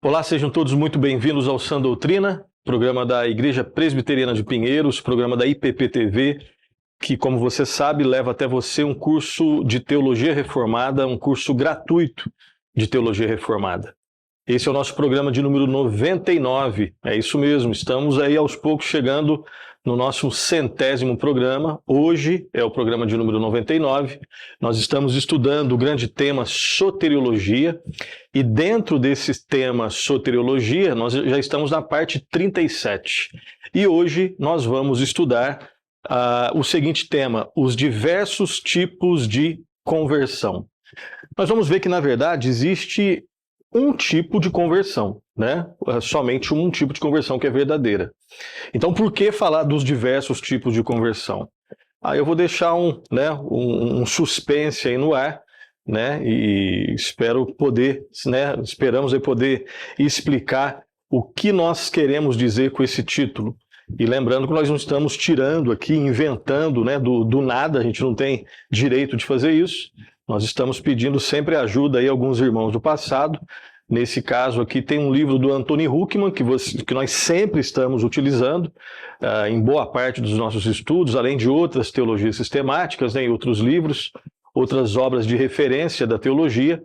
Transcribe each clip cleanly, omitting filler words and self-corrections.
Olá, sejam todos muito bem-vindos ao Sã Doutrina, programa da Igreja Presbiteriana de Pinheiros, programa da IPP-TV, que, como você sabe, leva até você um curso de Teologia Reformada, um curso gratuito de Teologia Reformada. Esse é o nosso programa de número 99, é isso mesmo, estamos aí aos poucos chegando no nosso 100º programa. Hoje é o programa de número 99, nós estamos estudando o grande tema soteriologia, e dentro desse tema soteriologia, nós já estamos na parte 37. E hoje nós vamos estudar o seguinte tema: os diversos tipos de conversão. Nós vamos ver que, na verdade, existe um tipo de conversão, né? Somente um tipo de conversão que é verdadeira. Então, por que falar dos diversos tipos de conversão? Eu vou deixar um suspense aí no ar, né? E esperamos aí poder explicar o que nós queremos dizer com esse título. E lembrando que nós não estamos tirando aqui, inventando, né, do nada, a gente não tem direito de fazer isso. Nós estamos pedindo sempre ajuda aí a alguns irmãos do passado. Nesse caso aqui tem um livro do Anthony Huckman, que nós sempre estamos utilizando em boa parte dos nossos estudos, além de outras teologias sistemáticas, né, e outros livros, outras obras de referência da teologia,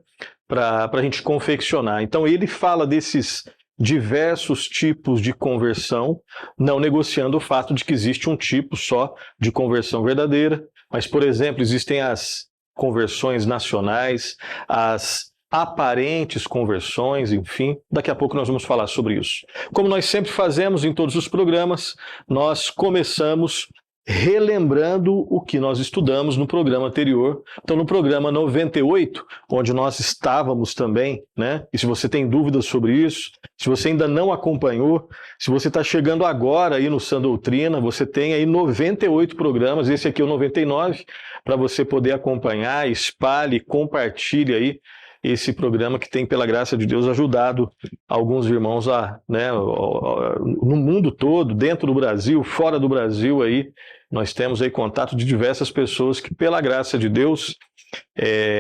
para a gente confeccionar. Então ele fala desses diversos tipos de conversão, não negociando o fato de que existe um tipo só de conversão verdadeira, mas, por exemplo, existem as conversões nacionais, as aparentes conversões, enfim, daqui a pouco nós vamos falar sobre isso. Como nós sempre fazemos em todos os programas, nós começamos relembrando o que nós estudamos no programa anterior. Então, no programa 98, onde nós estávamos também, né? E se você tem dúvidas sobre isso, se você ainda não acompanhou, se você está chegando agora aí no Sã Doutrina, você tem aí 98 programas, esse aqui é o 99, para você poder acompanhar, espalhe, compartilhe aí esse programa que tem, pela graça de Deus, ajudado alguns irmãos no mundo todo, dentro do Brasil, fora do Brasil aí. Nós temos aí contato de diversas pessoas que, pela graça de Deus,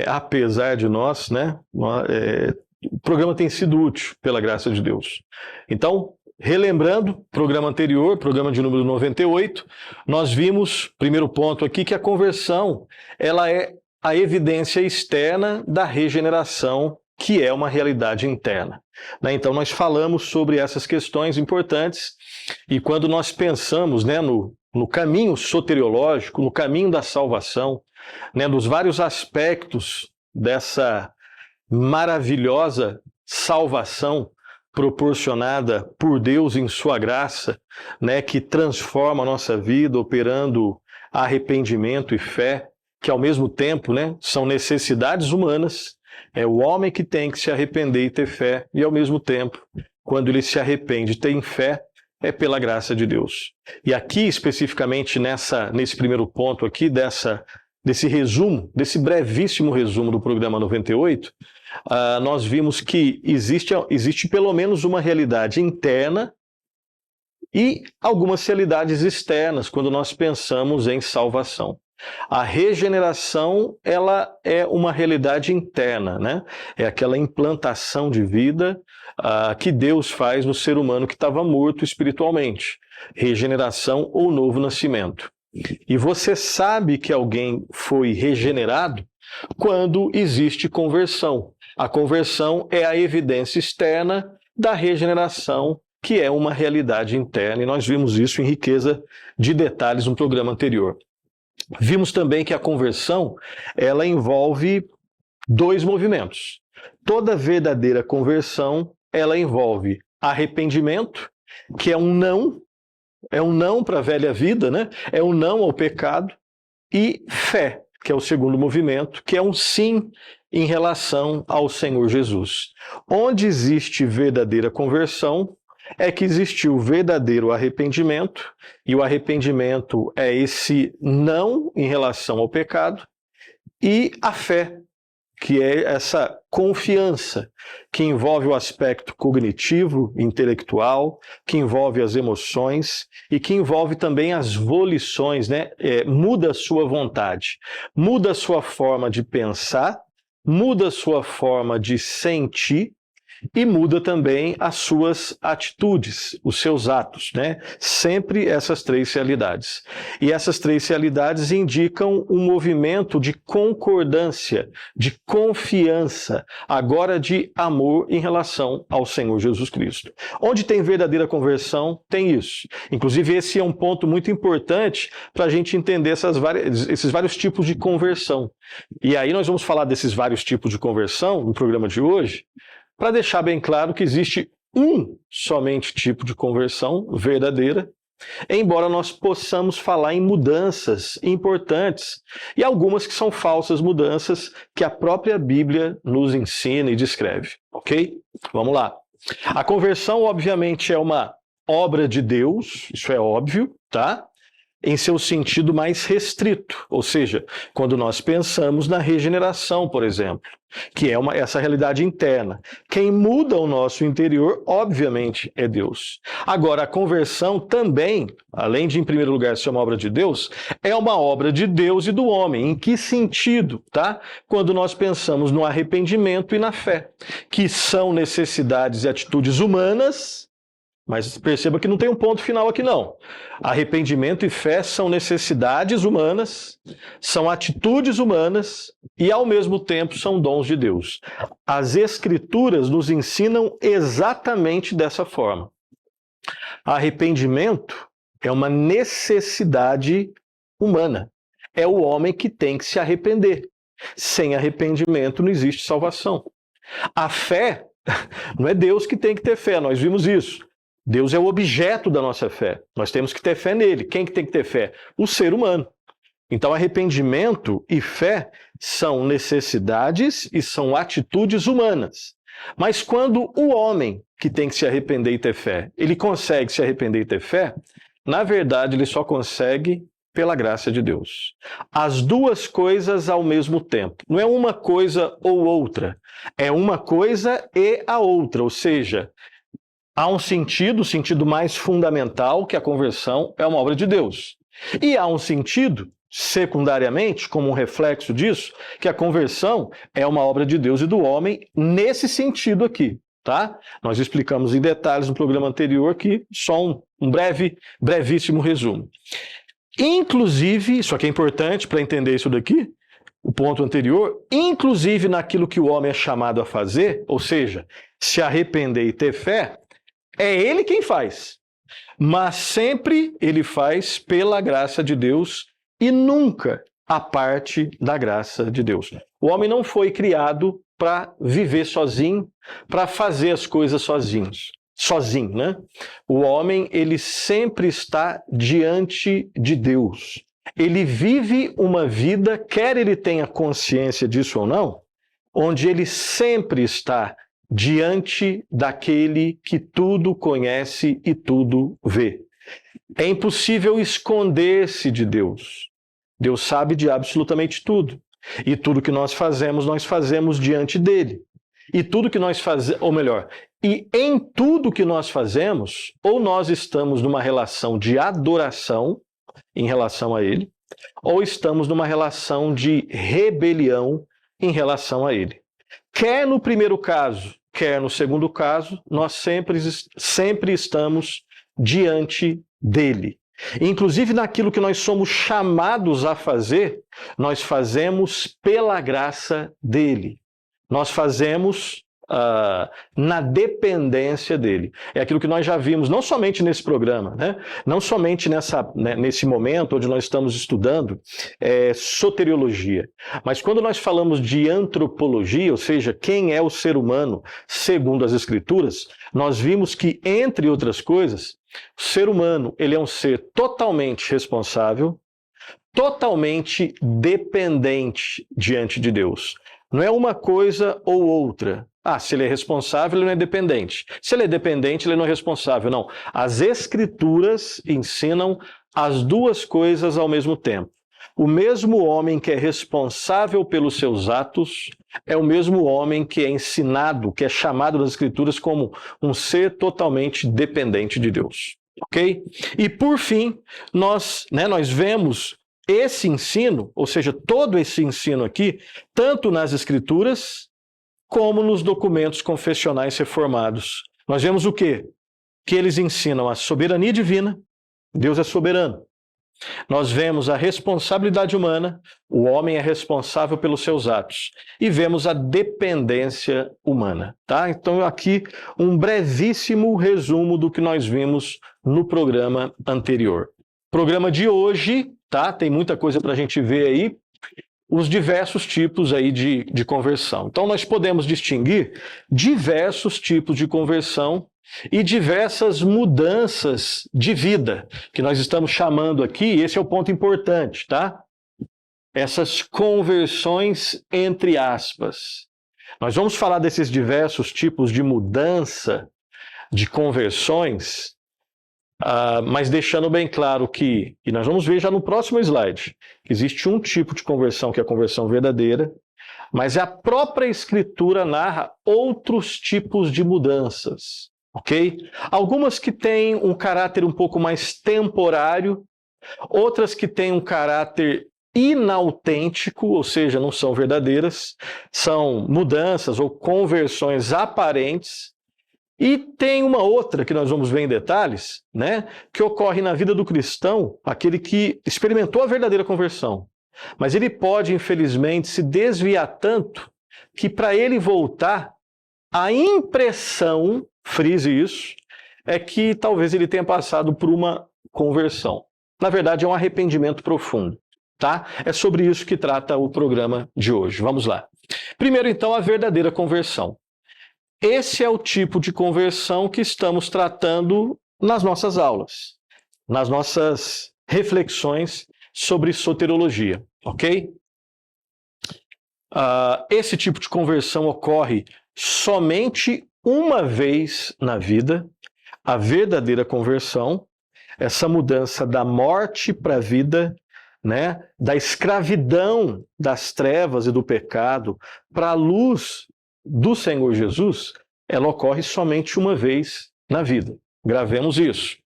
apesar de nós, né, o programa tem sido útil, pela graça de Deus. Então, relembrando, programa anterior, programa de número 98, nós vimos, primeiro ponto aqui, que a conversão, ela é a evidência externa da regeneração, que é uma realidade interna. Então, nós falamos sobre essas questões importantes, e quando nós pensamos, né, no caminho soteriológico, no caminho da salvação, né, nos vários aspectos dessa maravilhosa salvação proporcionada por Deus em sua graça, né, que transforma a nossa vida, operando arrependimento e fé, que ao mesmo tempo, né, são necessidades humanas. É o homem que tem que se arrepender e ter fé, e ao mesmo tempo, quando ele se arrepende e tem fé, é pela graça de Deus. E aqui, especificamente nesse primeiro ponto aqui, desse resumo, desse brevíssimo resumo do programa 98, nós vimos que existe pelo menos uma realidade interna e algumas realidades externas quando nós pensamos em salvação. A regeneração, ela é uma realidade interna, né? É aquela implantação de vida que Deus faz no ser humano que estava morto espiritualmente. Regeneração ou novo nascimento. E você sabe que alguém foi regenerado quando existe conversão. A conversão é a evidência externa da regeneração, que é uma realidade interna, e nós vimos isso em riqueza de detalhes no programa anterior. Vimos também que a conversão, ela envolve dois movimentos. Toda verdadeira conversão, ela envolve arrependimento, que é um não para a velha vida, né? É um não ao pecado, e fé, que é o segundo movimento, que é um sim em relação ao Senhor Jesus. Onde existe verdadeira conversão, é que existiu o verdadeiro arrependimento, e o arrependimento é esse não em relação ao pecado, e a fé, que é essa confiança, que envolve o aspecto cognitivo, intelectual, que envolve as emoções e que envolve também as volições, né? Muda a sua vontade, muda a sua forma de pensar, muda a sua forma de sentir e muda também as suas atitudes, os seus atos, né? Sempre essas três realidades. E essas três realidades indicam um movimento de concordância, de confiança, agora de amor em relação ao Senhor Jesus Cristo. Onde tem verdadeira conversão, tem isso. Inclusive, esse é um ponto muito importante para a gente entender esses vários tipos de conversão. E aí nós vamos falar desses vários tipos de conversão no programa de hoje, para deixar bem claro que existe somente tipo de conversão verdadeira, embora nós possamos falar em mudanças importantes e algumas que são falsas mudanças que a própria Bíblia nos ensina e descreve, ok? Vamos lá. A conversão, obviamente, é uma obra de Deus, isso é óbvio, tá? Em seu sentido mais restrito, ou seja, quando nós pensamos na regeneração, por exemplo, que é essa realidade interna. Quem muda o nosso interior, obviamente, é Deus. Agora, a conversão também, além de, em primeiro lugar, ser uma obra de Deus, é uma obra de Deus e do homem. Em que sentido, tá? Quando nós pensamos no arrependimento e na fé, que são necessidades e atitudes humanas. Mas perceba que não tem um ponto final aqui, não. Arrependimento e fé são necessidades humanas, são atitudes humanas e, ao mesmo tempo, são dons de Deus. As Escrituras nos ensinam exatamente dessa forma. Arrependimento é uma necessidade humana. É o homem que tem que se arrepender. Sem arrependimento não existe salvação. A fé, não é Deus que tem que ter fé, nós vimos isso. Deus é o objeto da nossa fé. Nós temos que ter fé nele. Quem que tem que ter fé? O ser humano. Então, arrependimento e fé são necessidades e são atitudes humanas. Mas quando o homem que tem que se arrepender e ter fé, ele consegue se arrepender e ter fé, na verdade, ele só consegue pela graça de Deus. As duas coisas ao mesmo tempo. Não é uma coisa ou outra. É uma coisa e a outra. Ou seja, há um sentido, o sentido mais fundamental, que a conversão é uma obra de Deus. E há um sentido, secundariamente, como um reflexo disso, que a conversão é uma obra de Deus e do homem nesse sentido aqui, tá? Nós explicamos em detalhes no programa anterior aqui, só um brevíssimo resumo. Inclusive, isso aqui é importante para entender isso daqui, o ponto anterior, inclusive naquilo que o homem é chamado a fazer, ou seja, se arrepender e ter fé, é ele quem faz, mas sempre ele faz pela graça de Deus e nunca a parte da graça de Deus. O homem não foi criado para viver sozinho, para fazer as coisas sozinho, né? O homem, ele sempre está diante de Deus. Ele vive uma vida, quer ele tenha consciência disso ou não, onde ele sempre está diante daquele que tudo conhece e tudo vê. É impossível esconder-se de Deus. Deus sabe de absolutamente tudo. E tudo que nós fazemos diante dele. E tudo que nós fazemos, ou melhor, e em tudo que nós fazemos, ou nós estamos numa relação de adoração em relação a ele, ou estamos numa relação de rebelião em relação a ele. Quer no primeiro caso, quer no segundo caso, nós sempre estamos diante dele. Inclusive naquilo que nós somos chamados a fazer, nós fazemos pela graça dele. Nós fazemos na dependência dele. É aquilo que nós já vimos, não somente nesse programa, né? Não somente nesse momento onde nós estamos estudando soteriologia, mas quando nós falamos de antropologia, ou seja, quem é o ser humano segundo as Escrituras, nós vimos que, entre outras coisas, o ser humano ele é um ser totalmente responsável, totalmente dependente diante de Deus. Não é uma coisa ou outra. Se ele é responsável, ele não é dependente. Se ele é dependente, ele não é responsável. Não. As Escrituras ensinam as duas coisas ao mesmo tempo. O mesmo homem que é responsável pelos seus atos é o mesmo homem que é ensinado, que é chamado nas Escrituras como um ser totalmente dependente de Deus. Ok? E por fim, nós vemos esse ensino, ou seja, todo esse ensino aqui, tanto nas Escrituras, como nos documentos confessionais reformados. Nós vemos o quê? Que eles ensinam a soberania divina, Deus é soberano. Nós vemos a responsabilidade humana, o homem é responsável pelos seus atos. E vemos a dependência humana, tá? Então aqui um brevíssimo resumo do que nós vimos no programa anterior. Programa de hoje, tá? Tem muita coisa para a gente ver aí, os diversos tipos aí de conversão. Então nós podemos distinguir diversos tipos de conversão e diversas mudanças de vida, que nós estamos chamando aqui, e esse é o ponto importante, tá? Essas conversões entre aspas. Nós vamos falar desses diversos tipos de mudança, de conversões, mas deixando bem claro que, e nós vamos ver já no próximo slide, que existe um tipo de conversão que é a conversão verdadeira, mas a própria Escritura narra outros tipos de mudanças. Ok? Algumas que têm um caráter um pouco mais temporário, outras que têm um caráter inautêntico, ou seja, não são verdadeiras, são mudanças ou conversões aparentes, e tem uma outra que nós vamos ver em detalhes, né, que ocorre na vida do cristão, aquele que experimentou a verdadeira conversão, mas ele pode, infelizmente, se desviar tanto que para ele voltar, a impressão, frise isso, é que talvez ele tenha passado por uma conversão. Na verdade, é um arrependimento profundo, tá? É sobre isso que trata o programa de hoje. Vamos lá. Primeiro, então, a verdadeira conversão. Esse é o tipo de conversão que estamos tratando nas nossas aulas, nas nossas reflexões sobre soteriologia, ok? Esse tipo de conversão ocorre somente uma vez na vida, a verdadeira conversão, essa mudança da morte para a vida, né, da escravidão das trevas e do pecado para a luz do Senhor Jesus, ela ocorre somente uma vez na vida. Gravemos isso.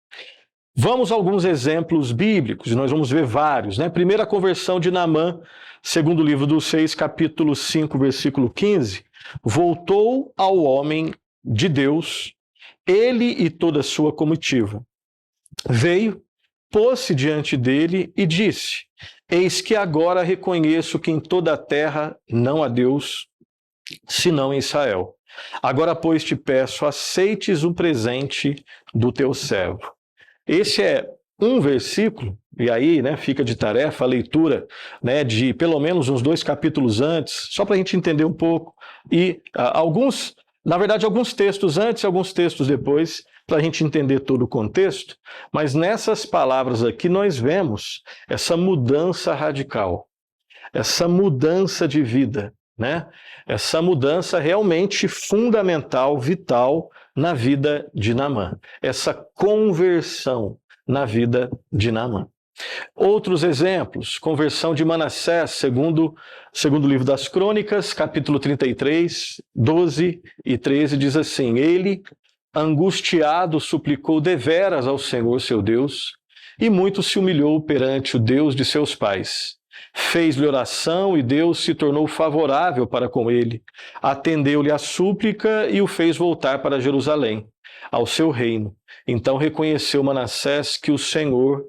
Vamos a alguns exemplos bíblicos, e nós vamos ver vários, né? Primeiro, a conversão de Naamã, segundo o livro dos Reis, capítulo 5, versículo 15, voltou ao homem de Deus, ele e toda a sua comitiva. Veio, pôs-se diante dele e disse: Eis que agora reconheço que em toda a terra não há Deus, senão em Israel. Agora, pois, te peço, aceites o presente do teu servo. Esse é um versículo, e aí, né, fica de tarefa a leitura, né, de pelo menos uns 2 capítulos antes, só para a gente entender um pouco, e alguns textos antes e alguns textos depois, para a gente entender todo o contexto, mas nessas palavras aqui nós vemos essa mudança radical, essa mudança de vida, né? Essa mudança realmente fundamental, vital na vida de Naamã, essa conversão na vida de Naamã. Outros exemplos, conversão de Manassés, segundo o livro das Crônicas, capítulo 33, 12 e 13, diz assim: Ele, angustiado, suplicou deveras ao Senhor seu Deus, e muito se humilhou perante o Deus de seus pais. Fez-lhe oração e Deus se tornou favorável para com ele. Atendeu-lhe a súplica e o fez voltar para Jerusalém, ao seu reino. Então reconheceu Manassés que o Senhor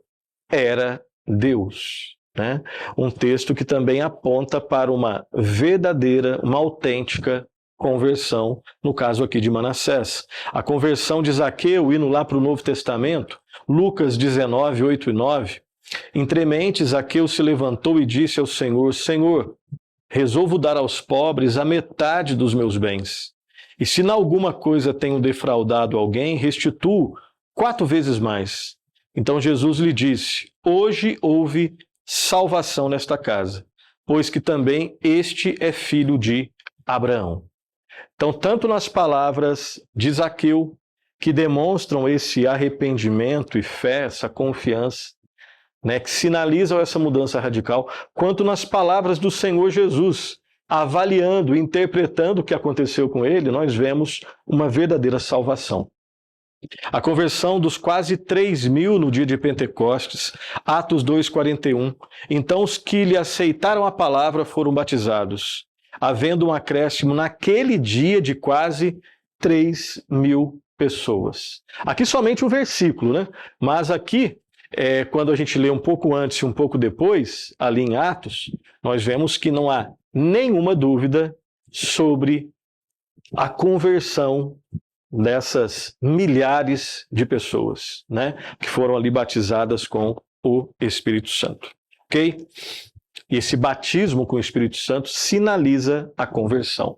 era Deus, né? Um texto que também aponta para uma verdadeira, uma autêntica conversão, no caso aqui de Manassés. A conversão de Zaqueu, indo lá para o Novo Testamento, Lucas 19, 8 e 9, entremente Zaqueu se levantou e disse ao Senhor: Senhor, resolvo dar aos pobres a metade dos meus bens. E se em alguma coisa tenho defraudado alguém, restituo 4 vezes mais. Então Jesus lhe disse: Hoje houve salvação nesta casa, pois que também este é filho de Abraão. Então, tanto nas palavras de Zaqueu, que demonstram esse arrependimento e fé, essa confiança, né, que sinalizam essa mudança radical, quanto nas palavras do Senhor Jesus, avaliando, interpretando o que aconteceu com ele, nós vemos uma verdadeira salvação. A conversão dos quase 3.000 no dia de Pentecostes, Atos 2,41. Então os que lhe aceitaram a palavra foram batizados. havendo um acréscimo naquele dia de quase 3.000 pessoas. Aqui somente um versículo, né? Mas aqui, quando a gente lê um pouco antes e um pouco depois, ali em Atos, nós vemos que não há nenhuma dúvida sobre a conversão dessas milhares de pessoas, né? Que foram ali batizadas com o Espírito Santo, ok? E esse batismo com o Espírito Santo sinaliza a conversão.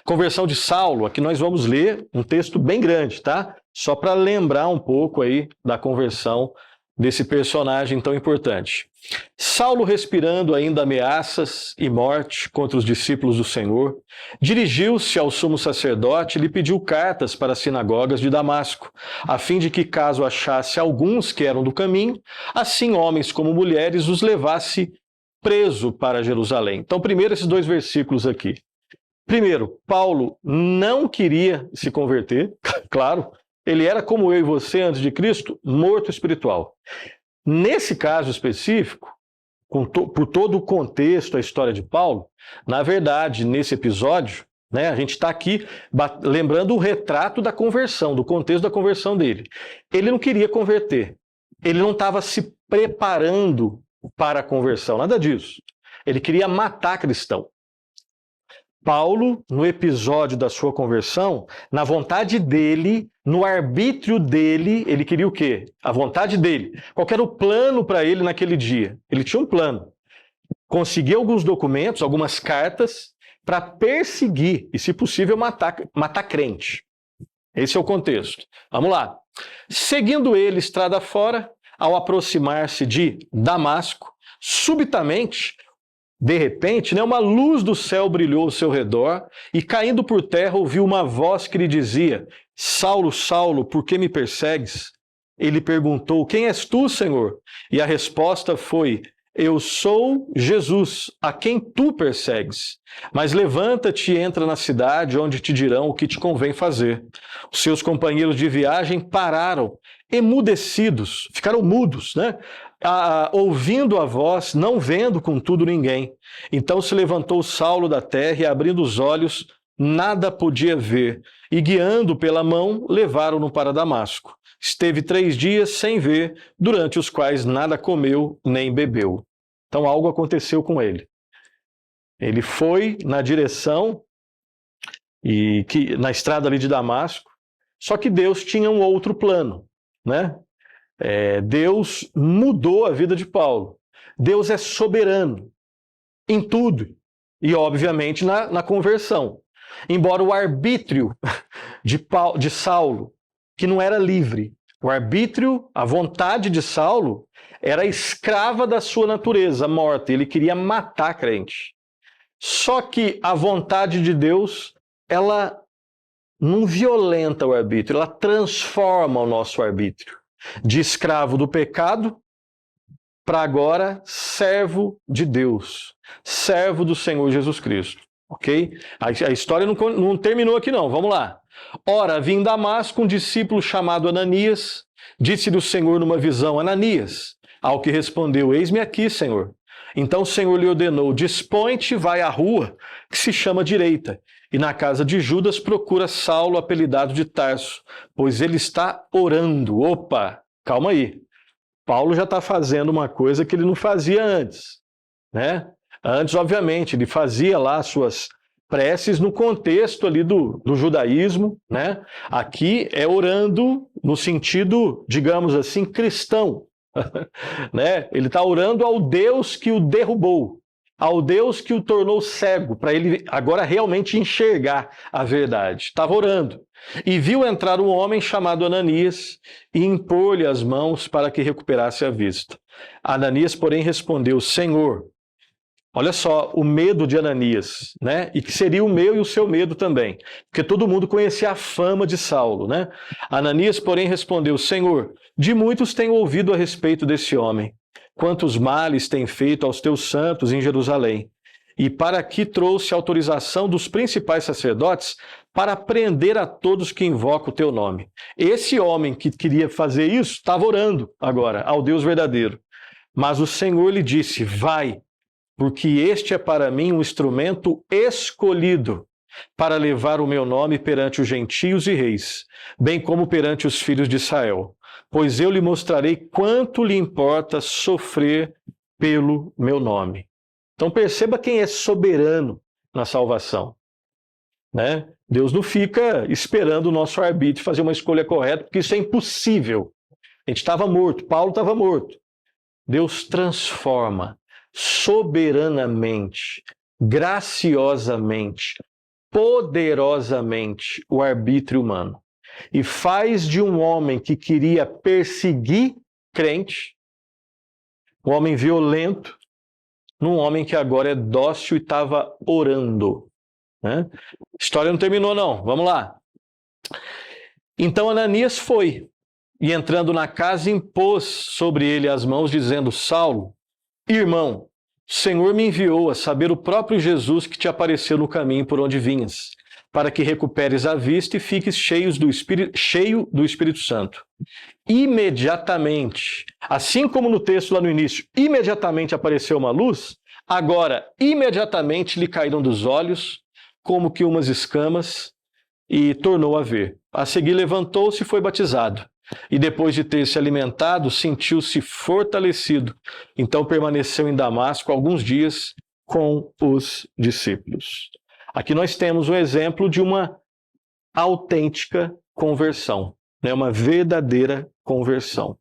Conversão de Saulo, aqui nós vamos ler um texto bem grande, tá? Só para lembrar um pouco aí da conversão desse personagem tão importante. Saulo, respirando ainda ameaças e morte contra os discípulos do Senhor, dirigiu-se ao sumo sacerdote e lhe pediu cartas para as sinagogas de Damasco, a fim de que, caso achasse alguns que eram do caminho, assim homens como mulheres os levasse preso para Jerusalém. Então, primeiro esses 2 versículos aqui. Primeiro, Paulo não queria se converter, claro, ele era como eu e você antes de Cristo, morto espiritual. Nesse caso específico, por todo o contexto, a história de Paulo, na verdade, nesse episódio, né, a gente está aqui lembrando o retrato da conversão, do contexto da conversão dele. Ele não queria converter, ele não estava se preparando para a conversão, nada disso. Ele queria matar cristão. Paulo, no episódio da sua conversão, na vontade dele, no arbítrio dele, ele queria o quê? A vontade dele. Qual era o plano para ele naquele dia? Ele tinha um plano. Conseguir alguns documentos, algumas cartas, para perseguir e, se possível, matar crente. Esse é o contexto. Vamos lá. Seguindo ele estrada fora, ao aproximar-se de Damasco, subitamente, de repente, né, uma luz do céu brilhou ao seu redor e, caindo por terra, ouviu uma voz que lhe dizia: Saulo, Saulo, por que me persegues? Ele perguntou: Quem és tu, Senhor? E a resposta foi: Eu sou Jesus, a quem tu persegues. Mas levanta-te e entra na cidade, onde te dirão o que te convém fazer. Os seus companheiros de viagem pararam, emudecidos, ficaram mudos, né? Ouvindo a voz, não vendo contudo ninguém. Então se levantou Saulo da terra e, abrindo os olhos, nada podia ver. E, guiando pela mão, levaram-no para Damasco. Esteve 3 dias sem ver, durante os quais nada comeu nem bebeu. Então algo aconteceu com ele. Ele foi na direção, na estrada ali de Damasco, só que Deus tinha um outro plano, né? Deus mudou a vida de Paulo. Deus é soberano em tudo e, obviamente, na conversão. Embora o arbítrio de Saulo, que não era livre, o arbítrio, a vontade de Saulo, era escrava da sua natureza morta. Ele queria matar crente. Só que a vontade de Deus, ela não violenta o arbítrio, ela transforma o nosso arbítrio. De escravo do pecado para agora servo de Deus, servo do Senhor Jesus Cristo, ok? A história não terminou aqui não, vamos lá. Ora, havia em Damasco um discípulo chamado Ananias, disse-lhe o Senhor numa visão: Ananias, ao que respondeu: Eis-me aqui, Senhor. Então o Senhor lhe ordenou: Dispõe-te, vai à rua, que se chama Direita, e na casa de Judas procura Saulo, apelidado de Tarso, pois ele está orando. Opa, calma aí. Paulo já está fazendo uma coisa que ele não fazia antes, né? Antes, obviamente, ele fazia lá suas preces no contexto ali do judaísmo, né? Aqui é orando no sentido, digamos assim, cristão, né? Ele está orando ao Deus que o derrubou, ao Deus que o tornou cego, para ele agora realmente enxergar a verdade. Estava orando. E viu entrar um homem chamado Ananias e impor-lhe as mãos para que recuperasse a vista. Ananias, porém, respondeu: Senhor, olha só o medo de Ananias, né? E que seria o meu e o seu medo também, porque todo mundo conhecia a fama de Saulo, né? Ananias, porém, respondeu: Senhor, de muitos tenho ouvido a respeito desse homem, quantos males tem feito aos teus santos em Jerusalém. E para aqui trouxe autorização dos principais sacerdotes para prender a todos que invocam o teu nome. Esse homem que queria fazer isso estava orando agora ao Deus verdadeiro. Mas o Senhor lhe disse: vai, porque este é para mim um instrumento escolhido para levar o meu nome perante os gentios e reis, bem como perante os filhos de Israel. Pois eu lhe mostrarei quanto lhe importa sofrer pelo meu nome. Então perceba quem é soberano na salvação, né? Deus não fica esperando o nosso arbítrio fazer uma escolha correta, porque isso é impossível. A gente estava morto, Paulo estava morto. Deus transforma soberanamente, graciosamente, poderosamente o arbítrio humano e faz de um homem que queria perseguir crente, um homem violento, num homem que agora é dócil e estava orando, né? A história não terminou não, vamos lá. Então Ananias foi, e entrando na casa impôs sobre ele as mãos, dizendo: Saulo, irmão, o Senhor me enviou a saber o próprio Jesus que te apareceu no caminho por onde vinhas, para que recuperes a vista e fiques cheio do Espírito Santo. Imediatamente, assim como no texto lá no início, imediatamente apareceu uma luz, agora imediatamente lhe caíram dos olhos como que umas escamas e tornou a ver. A seguir levantou-se e foi batizado. E depois de ter se alimentado, sentiu-se fortalecido. Então permaneceu em Damasco alguns dias com os discípulos. Aqui nós temos um exemplo de uma autêntica conversão, né? Uma verdadeira conversão.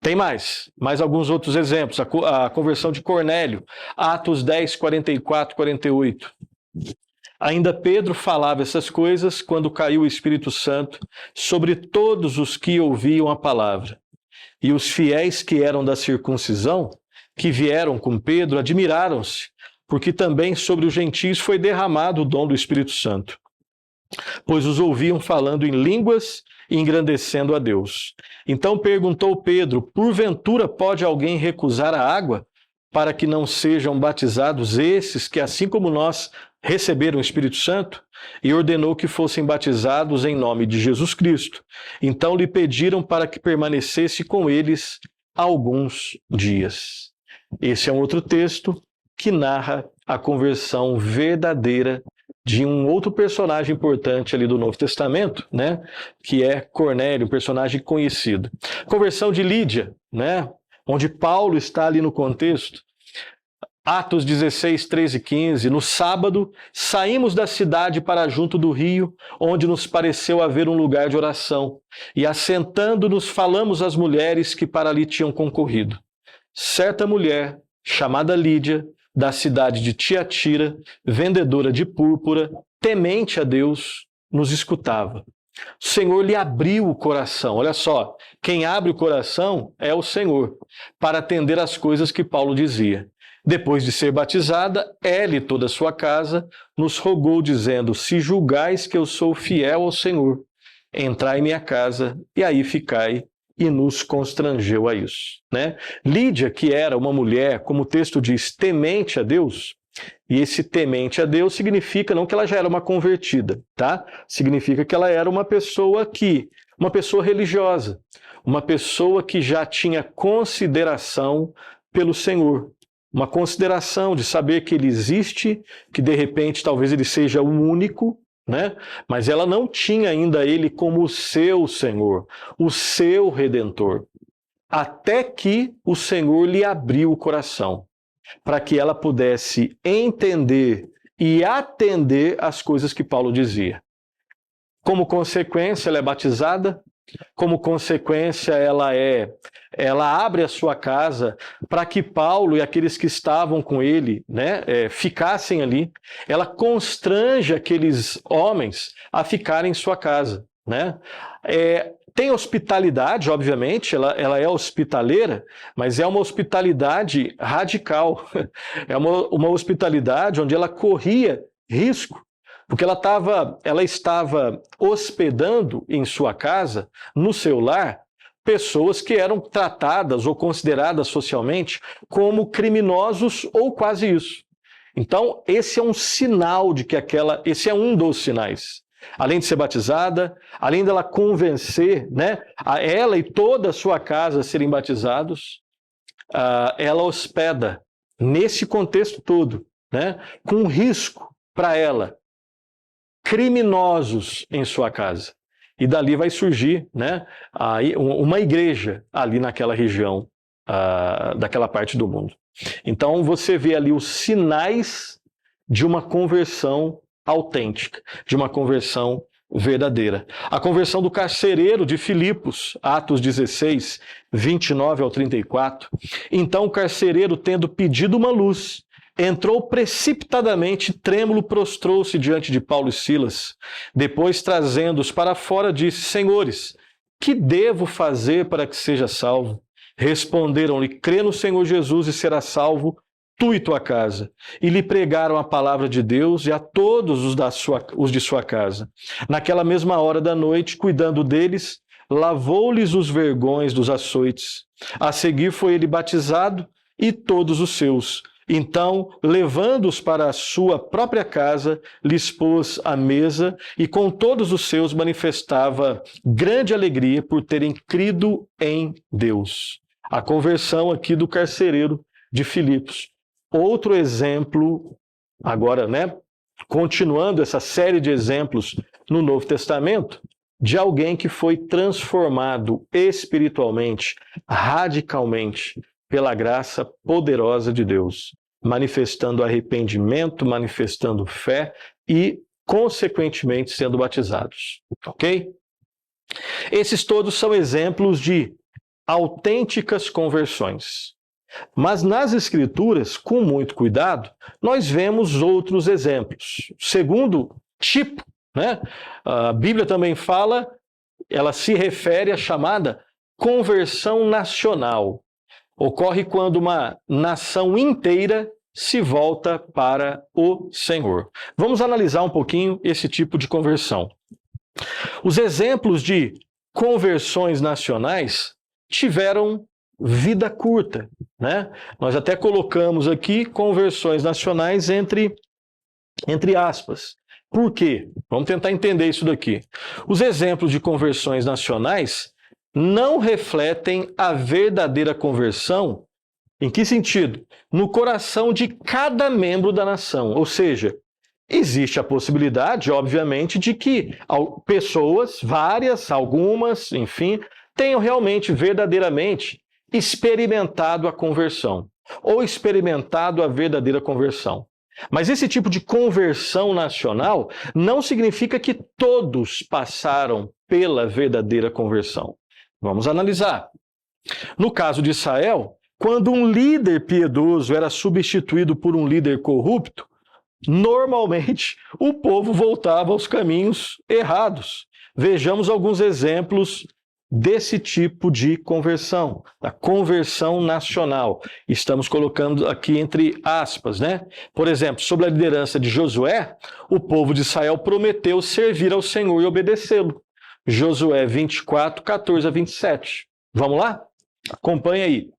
Tem mais alguns outros exemplos. A conversão de Cornélio, Atos 10, 44, 48. Ainda Pedro falava essas coisas quando caiu o Espírito Santo sobre todos os que ouviam a palavra. E os fiéis que eram da circuncisão, que vieram com Pedro, admiraram-se, porque também sobre os gentios foi derramado o dom do Espírito Santo, pois os ouviam falando em línguas e engrandecendo a Deus. Então perguntou Pedro: porventura pode alguém recusar a água para que não sejam batizados esses que, assim como nós, receberam o Espírito Santo? E ordenou que fossem batizados em nome de Jesus Cristo. Então lhe pediram para que permanecesse com eles alguns dias. Esse é um outro texto que narra a conversão verdadeira de um outro personagem importante ali do Novo Testamento, né? Que é Cornélio, um personagem conhecido. Conversão de Lídia, né? Onde Paulo está ali no contexto. Atos 16, 13 e 15. No sábado, saímos da cidade para junto do rio, onde nos pareceu haver um lugar de oração. E assentando-nos, falamos às mulheres que para ali tinham concorrido. Certa mulher, chamada Lídia, da cidade de Tiatira, vendedora de púrpura, temente a Deus, nos escutava. O Senhor lhe abriu o coração. Olha só, quem abre o coração é o Senhor, para atender às coisas que Paulo dizia. Depois de ser batizada, ela e toda a sua casa nos rogou, dizendo: se julgais que eu sou fiel ao Senhor, entrai em minha casa e aí ficai, e nos constrangeu a isso, né? Lídia, que era uma mulher, como o texto diz, temente a Deus, e esse temente a Deus significa não que ela já era uma convertida, tá? Significa que ela era uma pessoa religiosa, uma pessoa que já tinha consideração pelo Senhor, uma consideração de saber que ele existe, que de repente talvez ele seja o único, né? Mas ela não tinha ainda ele como o seu Senhor, o seu Redentor, até que o Senhor lhe abriu o coração, para que ela pudesse entender e atender às coisas que Paulo dizia. Como consequência, ela é batizada. Como consequência, ela abre a sua casa para que Paulo e aqueles que estavam com ele, né, ficassem ali. Ela constrange aqueles homens a ficarem em sua casa, né? Tem hospitalidade, obviamente, ela é hospitaleira, mas é uma hospitalidade radical. É uma hospitalidade onde ela corria risco, porque ela estava hospedando em sua casa, no seu lar, pessoas que eram tratadas ou consideradas socialmente como criminosos ou quase isso. Então, esse é um sinal de que esse é um dos sinais. Além de ser batizada, além dela convencer, né, a ela e toda a sua casa a serem batizados, ela hospeda nesse contexto todo, né, com risco para ela, criminosos em sua casa. E dali vai surgir, né, uma igreja ali naquela região, daquela parte do mundo. Então você vê ali os sinais de uma conversão autêntica, de uma conversão verdadeira. A conversão do carcereiro de Filipos, Atos 16, 29 ao 34. Então o carcereiro, tendo pedido uma luz, entrou precipitadamente, trêmulo, prostrou-se diante de Paulo e Silas. Depois, trazendo-os para fora, disse: Senhores, que devo fazer para que seja salvo? Responderam-lhe: crê no Senhor Jesus e será salvo tu e tua casa. E lhe pregaram a palavra de Deus e a todos os de sua casa. Naquela mesma hora da noite, cuidando deles, lavou-lhes os vergões dos açoites. A seguir foi ele batizado e todos os seus. Então, levando-os para a sua própria casa, lhes pôs à mesa e com todos os seus manifestava grande alegria por terem crido em Deus. A conversão aqui do carcereiro de Filipos. Outro exemplo, agora, né, continuando essa série de exemplos no Novo Testamento, de alguém que foi transformado espiritualmente, radicalmente, pela graça poderosa de Deus, manifestando arrependimento, manifestando fé e, consequentemente, sendo batizados. Ok? Esses todos são exemplos de autênticas conversões. Mas nas Escrituras, com muito cuidado, nós vemos outros exemplos. Segundo tipo, né? A Bíblia também fala, ela se refere à chamada conversão nacional. Ocorre quando uma nação inteira se volta para o Senhor. Vamos analisar um pouquinho esse tipo de conversão. Os exemplos de conversões nacionais tiveram vida curta, né? Nós até colocamos aqui conversões nacionais entre aspas. Por quê? Vamos tentar entender isso daqui. Os exemplos de conversões nacionais não refletem a verdadeira conversão. Em que sentido? No coração de cada membro da nação. Ou seja, existe a possibilidade, obviamente, de que pessoas, várias, algumas, enfim, tenham realmente, verdadeiramente, experimentado a conversão, ou experimentado a verdadeira conversão. Mas esse tipo de conversão nacional não significa que todos passaram pela verdadeira conversão. Vamos analisar. No caso de Israel, quando um líder piedoso era substituído por um líder corrupto, normalmente o povo voltava aos caminhos errados. Vejamos alguns exemplos desse tipo de conversão, da conversão nacional. Estamos colocando aqui entre aspas, né? Por exemplo, sob a liderança de Josué, o povo de Israel prometeu servir ao Senhor e obedecê-lo. Josué 24, 14 a 27. Vamos lá? Acompanha aí.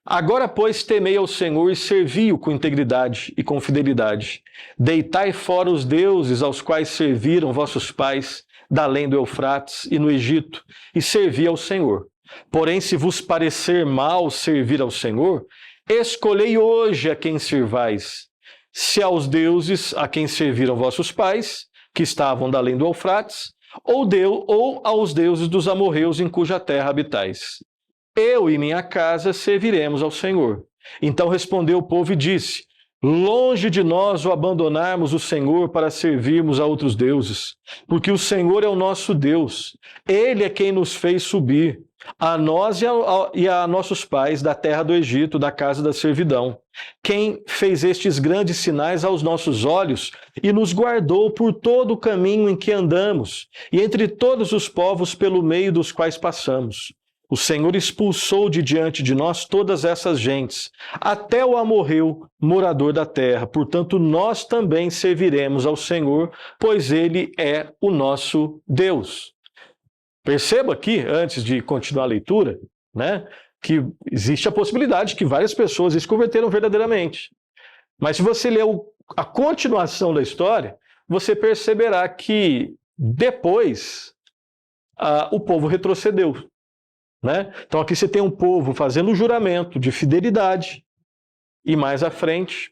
Agora, pois, temei ao Senhor e servi-o com integridade e com fidelidade. Deitai fora os deuses aos quais serviram vossos pais, da além do Eufrates e no Egito, e servi ao Senhor. Porém, se vos parecer mal servir ao Senhor, escolhei hoje a quem servais, se aos deuses a quem serviram vossos pais, que estavam da além do Eufrates, ou aos deuses dos amorreus em cuja terra habitais. Eu e minha casa serviremos ao Senhor. Então respondeu o povo e disse: longe de nós o abandonarmos o Senhor para servirmos a outros deuses, porque o Senhor é o nosso Deus. Ele é quem nos fez subir, a nós e a nossos pais, da terra do Egito, da casa da servidão. Quem fez estes grandes sinais aos nossos olhos e nos guardou por todo o caminho em que andamos, e entre todos os povos pelo meio dos quais passamos. O Senhor expulsou de diante de nós todas essas gentes, até o amorreu, morador da terra. Portanto, nós também serviremos ao Senhor, pois Ele é o nosso Deus. Perceba aqui, antes de continuar a leitura, né, que existe a possibilidade que várias pessoas se converteram verdadeiramente. Mas se você ler a continuação da história, você perceberá que depois o povo retrocedeu. Né? Então aqui você tem um povo fazendo um juramento de fidelidade, e mais à frente,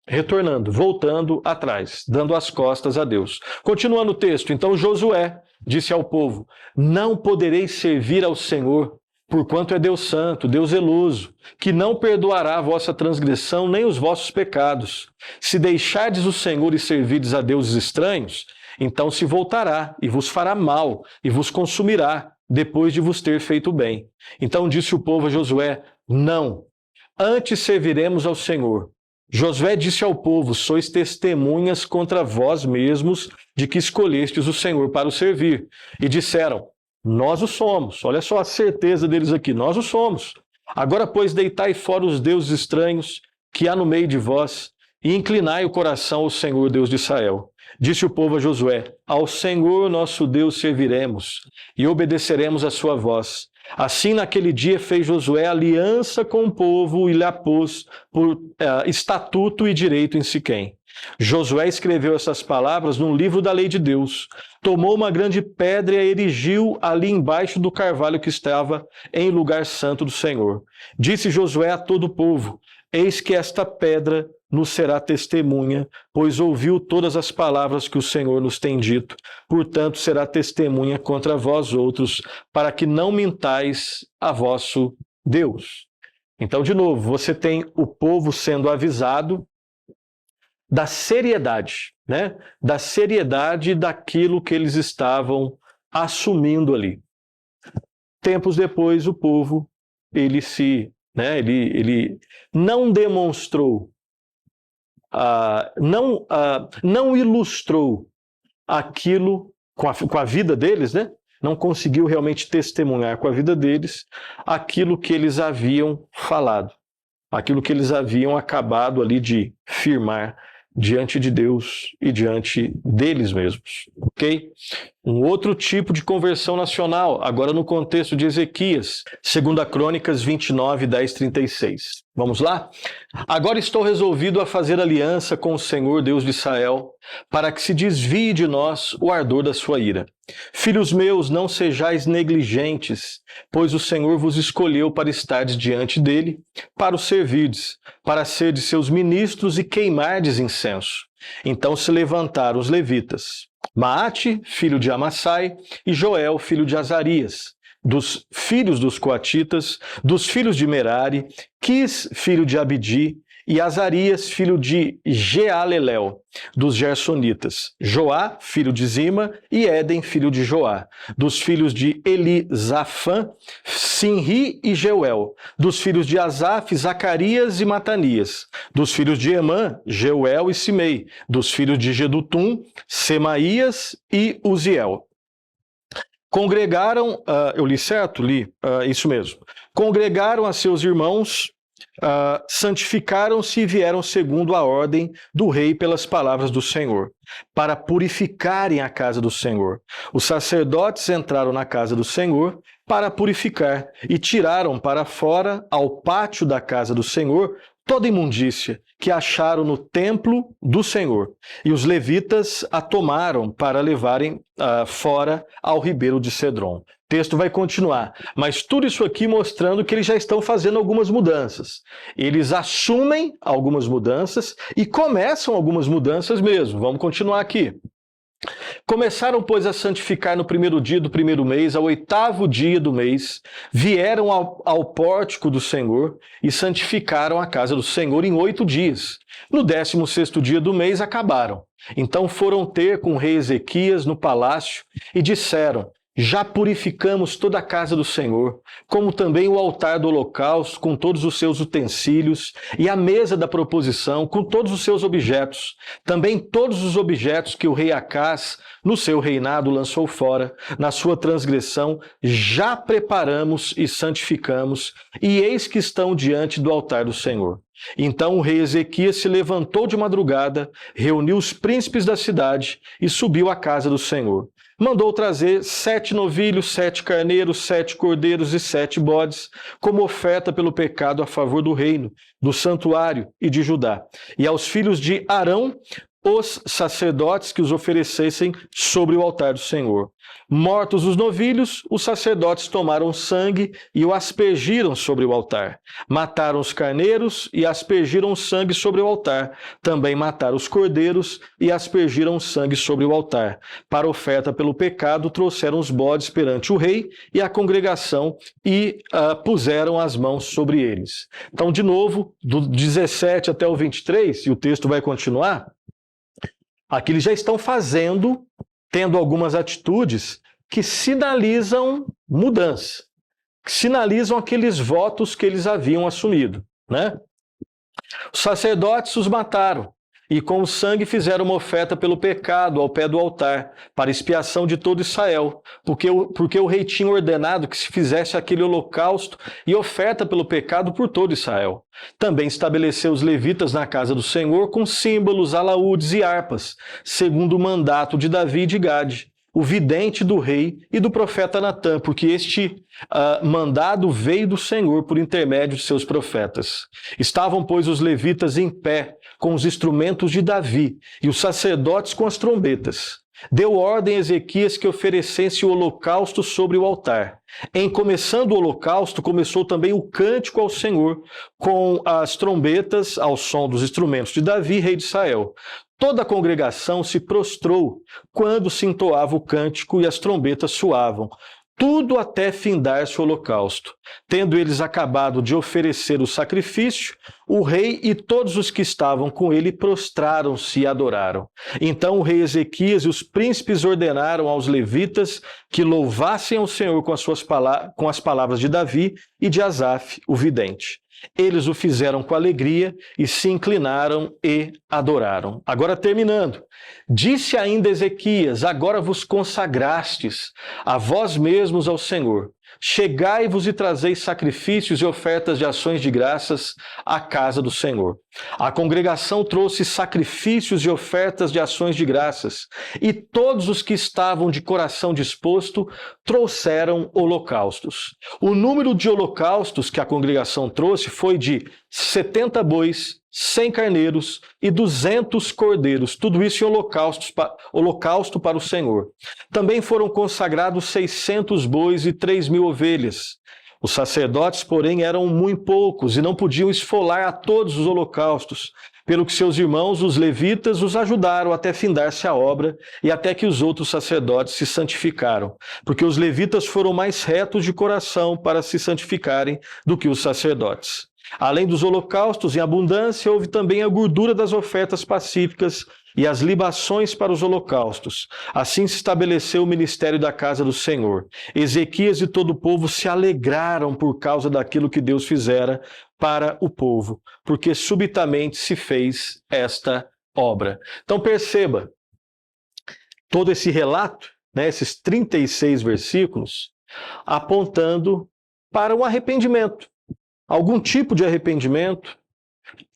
retornando, voltando atrás, dando as costas a Deus. Continuando o texto, então Josué disse ao povo: não podereis servir ao Senhor, porquanto é Deus santo, Deus zeloso, que não perdoará a vossa transgressão nem os vossos pecados. Se deixardes o Senhor e servirdes a deuses estranhos, então se voltará e vos fará mal e vos consumirá, depois de vos ter feito bem. Então disse o povo a Josué: não, antes serviremos ao Senhor. Josué disse ao povo: sois testemunhas contra vós mesmos de que escolhestes o Senhor para o servir. E disseram: nós o somos. Olha só a certeza deles aqui: nós o somos. Agora, pois, deitai fora os deuses estranhos que há no meio de vós e inclinai o coração ao Senhor, Deus de Israel. Disse o povo a Josué: ao Senhor nosso Deus serviremos e obedeceremos a sua voz. Assim, naquele dia fez Josué aliança com o povo e lhe pôs por estatuto e direito em Siquém. Josué escreveu essas palavras num livro da lei de Deus. Tomou uma grande pedra e a erigiu ali embaixo do carvalho que estava em lugar santo do Senhor. Disse Josué a todo o povo: eis que esta pedra nos será testemunha, pois ouviu todas as palavras que o Senhor nos tem dito. Portanto, será testemunha contra vós outros, para que não mintais a vosso Deus. Então, de novo, você tem o povo sendo avisado da seriedade, né? Da seriedade daquilo que eles estavam assumindo ali. Tempos depois, o povo, ele não demonstrou, não ilustrou aquilo com a vida deles, né? Não conseguiu realmente testemunhar com a vida deles aquilo que eles haviam falado, aquilo que eles haviam acabado ali de firmar diante de Deus e diante deles mesmos, ok? Um outro tipo de conversão nacional, agora no contexto de Ezequias, 2 Crônicas 29, 10, 36. Vamos lá? Agora estou resolvido a fazer aliança com o Senhor, Deus de Israel, para que se desvie de nós o ardor da sua ira. Filhos meus, não sejais negligentes, pois o Senhor vos escolheu para estardes diante dele, para o servirdes, para serdes seus ministros e queimardes incenso. Então se levantaram os levitas, Maate, filho de Amassai, e Joel, filho de Azarias, dos filhos dos coatitas, dos filhos de Merari, Quis, filho de Abdi, e Azarias, filho de Jealelel, dos Gersonitas, Joá, filho de Zima, e Éden, filho de Joá, dos filhos de Elisafã, Sinri e Jeuel, dos filhos de Asaf, Zacarias e Matanias, dos filhos de Emã, Jeuel e Simei, dos filhos de Gedutum, Semaías e Uziel. Congregaram, eu li certo? Li, isso mesmo. Congregaram a seus irmãos, santificaram-se e vieram segundo a ordem do rei pelas palavras do Senhor, para purificarem a casa do Senhor. Os sacerdotes entraram na casa do Senhor para purificar e tiraram para fora, ao pátio da casa do Senhor, toda imundícia que acharam no templo do Senhor. E os levitas a tomaram para levarem fora ao ribeiro de Cedron. O texto vai continuar, mas tudo isso aqui mostrando que eles já estão fazendo algumas mudanças. Eles assumem algumas mudanças e começam algumas mudanças mesmo. Vamos continuar aqui. Começaram, pois, a santificar no primeiro dia do primeiro mês, ao 8º dia do mês, vieram ao pórtico do Senhor e santificaram a casa do Senhor em 8 dias. No 16º dia do mês acabaram. Então foram ter com o rei Ezequias no palácio e disseram: já purificamos toda a casa do Senhor, como também o altar do holocausto com todos os seus utensílios e a mesa da proposição com todos os seus objetos. Também todos os objetos que o rei Acás, no seu reinado, lançou fora, na sua transgressão, já preparamos e santificamos, e eis que estão diante do altar do Senhor. Então o rei Ezequias se levantou de madrugada, reuniu os príncipes da cidade e subiu à casa do Senhor. Mandou trazer 7 novilhos, 7 carneiros, 7 cordeiros e 7 bodes, como oferta pelo pecado a favor do reino, do santuário e de Judá. E aos filhos de Arão os sacerdotes que os oferecessem sobre o altar do Senhor. Mortos os novilhos, os sacerdotes tomaram sangue e o aspergiram sobre o altar. Mataram os carneiros e aspergiram sangue sobre o altar. Também mataram os cordeiros e aspergiram sangue sobre o altar. Para oferta pelo pecado, trouxeram os bodes perante o rei e a congregação e puseram as mãos sobre eles. Então, de novo, do 17 até o 23, e o texto vai continuar, aqui eles já estão fazendo, tendo algumas atitudes que sinalizam mudança, que sinalizam aqueles votos que eles haviam assumido, né? Os sacerdotes os mataram e com o sangue fizeram uma oferta pelo pecado ao pé do altar, para expiação de todo Israel, porque o rei tinha ordenado que se fizesse aquele holocausto e oferta pelo pecado por todo Israel. Também estabeleceu os levitas na casa do Senhor com símbolos, alaúdes e harpas, segundo o mandato de Davi e de Gade, o vidente do rei e do profeta Natã, porque este mandado veio do Senhor por intermédio de seus profetas. Estavam, pois, os levitas em pé, com os instrumentos de Davi, e os sacerdotes com as trombetas. Deu ordem a Ezequias que oferecesse o holocausto sobre o altar. Em começando o holocausto, começou também o cântico ao Senhor, com as trombetas ao som dos instrumentos de Davi, rei de Israel. Toda a congregação se prostrou quando se entoava o cântico e as trombetas soavam, tudo até findar-se o holocausto. Tendo eles acabado de oferecer o sacrifício, o rei e todos os que estavam com ele prostraram-se e adoraram. Então o rei Ezequias e os príncipes ordenaram aos levitas que louvassem ao Senhor com as palavras de Davi e de Asaf, o vidente. Eles o fizeram com alegria e se inclinaram e adoraram. Agora terminando. Disse ainda Ezequias: agora vos consagrastes a vós mesmos ao Senhor. Chegai-vos e trazei sacrifícios e ofertas de ações de graças à casa do Senhor. A congregação trouxe sacrifícios e ofertas de ações de graças, e todos os que estavam de coração disposto trouxeram holocaustos. O número de holocaustos que a congregação trouxe foi de 70 bois, 100 carneiros e 200 cordeiros, tudo isso em holocausto para o Senhor. Também foram consagrados 600 bois e 3.000 ovelhas. Os sacerdotes, porém, eram muito poucos e não podiam esfolar a todos os holocaustos, pelo que seus irmãos, os levitas, os ajudaram até findar-se a obra e até que os outros sacerdotes se santificaram, porque os levitas foram mais retos de coração para se santificarem do que os sacerdotes. Além dos holocaustos em abundância, houve também a gordura das ofertas pacíficas e as libações para os holocaustos. Assim se estabeleceu o ministério da casa do Senhor. Ezequias e todo o povo se alegraram por causa daquilo que Deus fizera para o povo, porque subitamente se fez esta obra. Então perceba, todo esse relato, né, esses 36 versículos, apontando para um arrependimento. Algum tipo de arrependimento,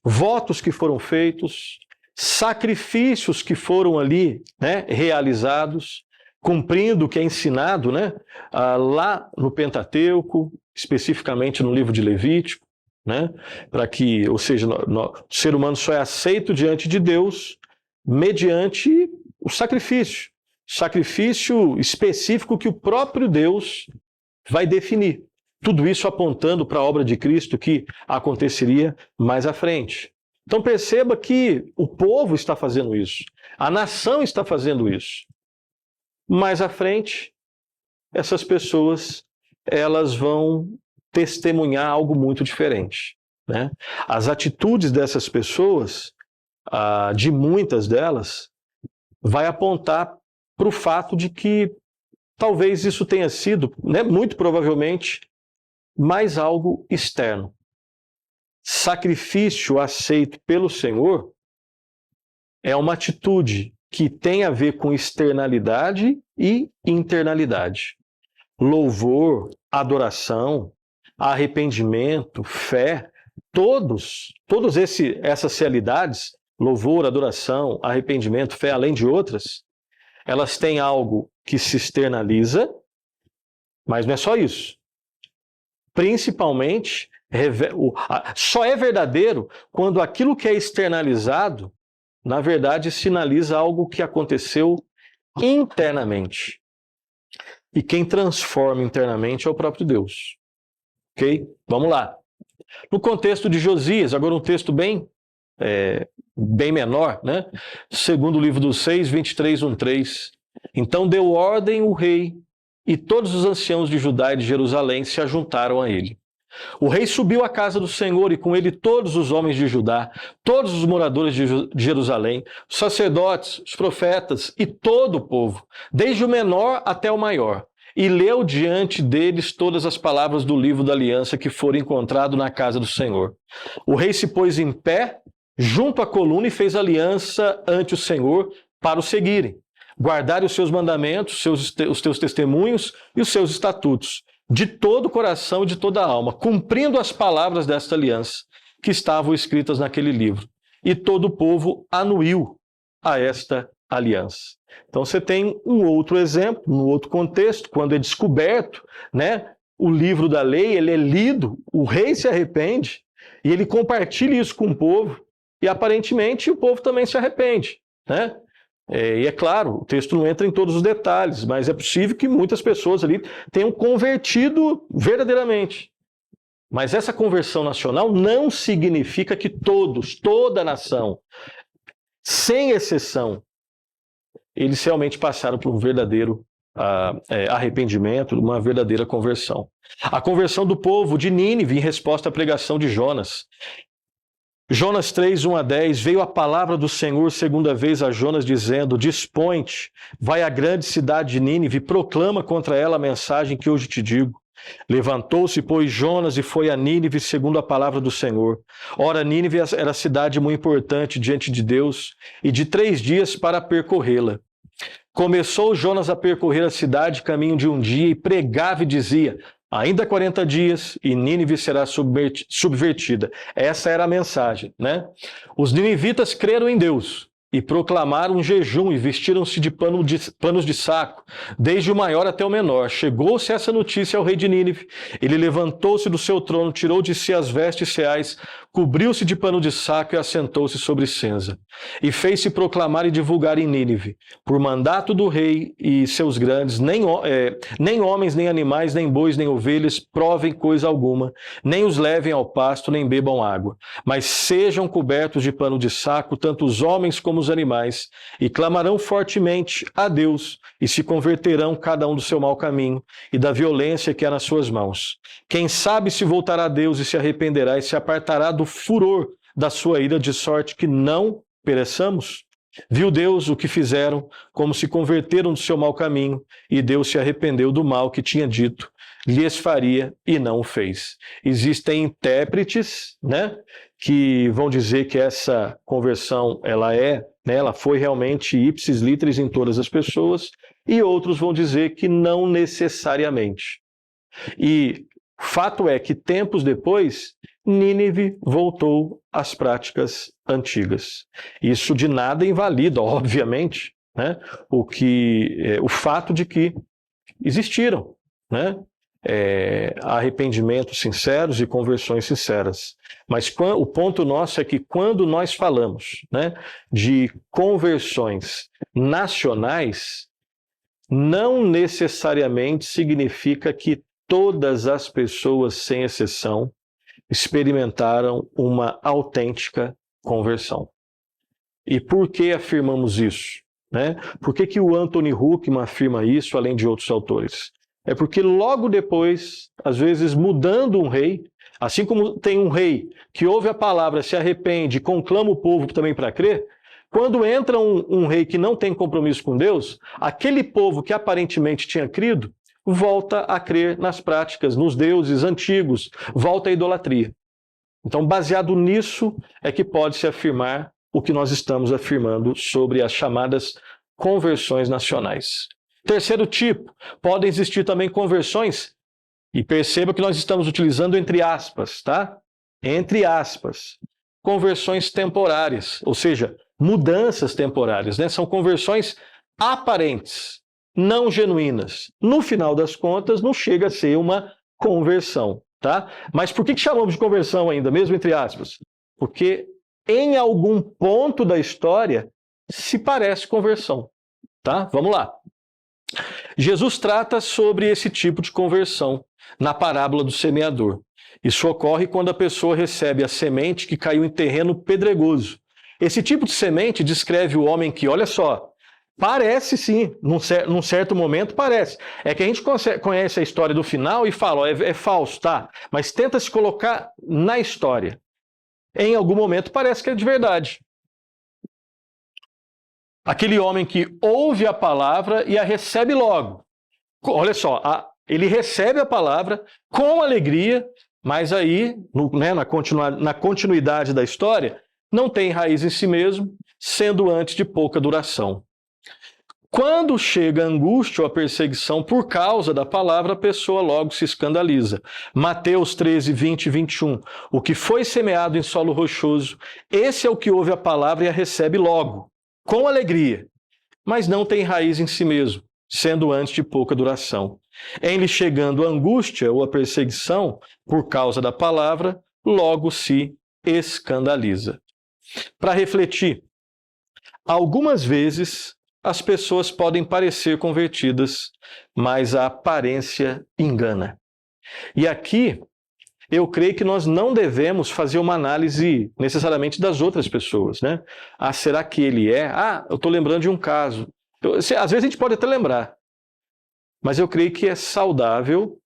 votos que foram feitos, sacrifícios que foram ali, né, realizados, cumprindo o que é ensinado, né, lá no Pentateuco, especificamente no livro de Levítico, né, para que, ou seja, o ser humano só é aceito diante de Deus mediante o sacrifício específico que o próprio Deus vai definir. Tudo isso apontando para a obra de Cristo que aconteceria mais à frente. Então perceba que o povo está fazendo isso, a nação está fazendo isso. Mais à frente, essas pessoas elas vão testemunhar algo muito diferente, né? As atitudes dessas pessoas, de muitas delas, vai apontar para o fato de que talvez isso tenha sido, né, muito provavelmente, mais algo externo. Sacrifício aceito pelo Senhor é uma atitude que tem a ver com externalidade e internalidade. Louvor, adoração, arrependimento, fé, todas essas realidades, louvor, adoração, arrependimento, fé, além de outras, elas têm algo que se externaliza, mas não é só isso. Principalmente, só é verdadeiro quando aquilo que é externalizado na verdade, sinaliza algo que aconteceu internamente. E quem transforma internamente é o próprio Deus. Ok? Vamos lá. No contexto de Josias, agora um texto bem menor, né? Segundo o livro dos 6, 23, 1:3. Então deu ordem o rei, e todos os anciãos de Judá e de Jerusalém se ajuntaram a ele. O rei subiu à casa do Senhor, e com ele todos os homens de Judá, todos os moradores de Jerusalém, os sacerdotes, os profetas e todo o povo, desde o menor até o maior. E leu diante deles todas as palavras do livro da aliança que foram encontrado na casa do Senhor. O rei se pôs em pé junto à coluna e fez aliança ante o Senhor para o seguirem, guardarem os seus mandamentos, os teus testemunhos e os seus estatutos, de todo o coração e de toda a alma, cumprindo as palavras desta aliança que estavam escritas naquele livro. E todo o povo anuiu a esta aliança. Então você tem um outro exemplo, num outro contexto, quando é descoberto, né, o livro da lei, ele é lido, o rei se arrepende, e ele compartilha isso com o povo, e aparentemente o povo também se arrepende, né? E é claro, o texto não entra em todos os detalhes, mas é possível que muitas pessoas ali tenham convertido verdadeiramente. Mas essa conversão nacional não significa que todos, toda a nação, sem exceção, eles realmente passaram por um verdadeiro arrependimento, uma verdadeira conversão. A conversão do povo de Nínive em resposta à pregação de Jonas. Jonas 3, 1-10, veio a palavra do Senhor segunda vez a Jonas, dizendo: Dispõe-te, vai à grande cidade de Nínive e proclama contra ela a mensagem que hoje te digo. Levantou-se, pois, Jonas e foi a Nínive segundo a palavra do Senhor. Ora, Nínive era cidade muito importante diante de Deus, e de 3 dias para percorrê-la. Começou Jonas a percorrer a cidade caminho de um dia e pregava e dizia: ainda 40 dias e Nínive será subvertida. Essa era a mensagem, né? Os ninivitas creram em Deus e proclamaram um jejum e vestiram-se de panos de saco, desde o maior até o menor. Chegou-se essa notícia ao rei de Nínive. Ele levantou-se do seu trono, tirou de si as vestes reais, cobriu-se de pano de saco e assentou-se sobre cinza. E fez-se proclamar e divulgar em Nínive, por mandato do rei e seus grandes, nem homens, nem animais, nem bois, nem ovelhas provem coisa alguma, nem os levem ao pasto, nem bebam água, mas sejam cobertos de pano de saco, tanto os homens como os animais, e clamarão fortemente a Deus, e se converterão cada um do seu mau caminho e da violência que há nas suas mãos. Quem sabe se voltará a Deus e se arrependerá e se apartará do furor da sua ira, de sorte que não pereçamos? Viu Deus o que fizeram, como se converteram do seu mau caminho, e Deus se arrependeu do mal que tinha dito lhes faria e não o fez. Existem intérpretes, né, que vão dizer que essa conversão ela foi realmente ipsis literis em todas as pessoas, e outros vão dizer que não necessariamente. E fato é que tempos depois, Nínive voltou às práticas antigas. Isso de nada invalida, obviamente, né, o fato de que existiram, né, arrependimentos sinceros e conversões sinceras. Mas o ponto nosso é que quando nós falamos, né, de conversões nacionais, não necessariamente significa que todas as pessoas, sem exceção, experimentaram uma autêntica conversão. E por que afirmamos isso, né? Por que o Anthony Huckman afirma isso, além de outros autores? É porque logo depois, às vezes mudando um rei, assim como tem um rei que ouve a palavra, se arrepende, conclama o povo também para crer, quando entra um rei que não tem compromisso com Deus, aquele povo que aparentemente tinha crido, volta a crer nas práticas, nos deuses antigos, volta à idolatria. Então, baseado nisso, é que pode-se afirmar o que nós estamos afirmando sobre as chamadas conversões nacionais. Terceiro tipo, podem existir também conversões, e perceba que nós estamos utilizando entre aspas, tá? Entre aspas, conversões temporárias, ou seja, mudanças temporárias, né? São conversões aparentes, não genuínas. No final das contas, não chega a ser uma conversão, tá? Mas por que chamamos de conversão ainda, mesmo entre aspas? Porque em algum ponto da história, se parece conversão. Tá? Vamos lá. Jesus trata sobre esse tipo de conversão na parábola do semeador. Isso ocorre quando a pessoa recebe a semente que caiu em terreno pedregoso. Esse tipo de semente descreve o homem que, olha só, parece sim, num certo momento parece. É que a gente conhece a história do final e fala, ó, é falso, tá? Mas tenta se colocar na história. Em algum momento parece que é de verdade. Aquele homem que ouve a palavra e a recebe logo. Olha só, ele recebe a palavra com alegria, mas aí, na continuidade da história, não tem raiz em si mesmo, sendo antes de pouca duração. Quando chega a angústia ou a perseguição por causa da palavra, a pessoa logo se escandaliza. Mateus 13, 20 e 21. O que foi semeado em solo rochoso, esse é o que ouve a palavra e a recebe logo, com alegria, mas não tem raiz em si mesmo, sendo antes de pouca duração. Em lhe chegando a angústia ou a perseguição por causa da palavra, logo se escandaliza. Para refletir, algumas vezes as pessoas podem parecer convertidas, mas a aparência engana. E aqui, eu creio que nós não devemos fazer uma análise necessariamente das outras pessoas, né? Ah, será que ele é? Ah, eu estou lembrando de um caso. Às vezes a gente pode até lembrar, mas eu creio que é saudável,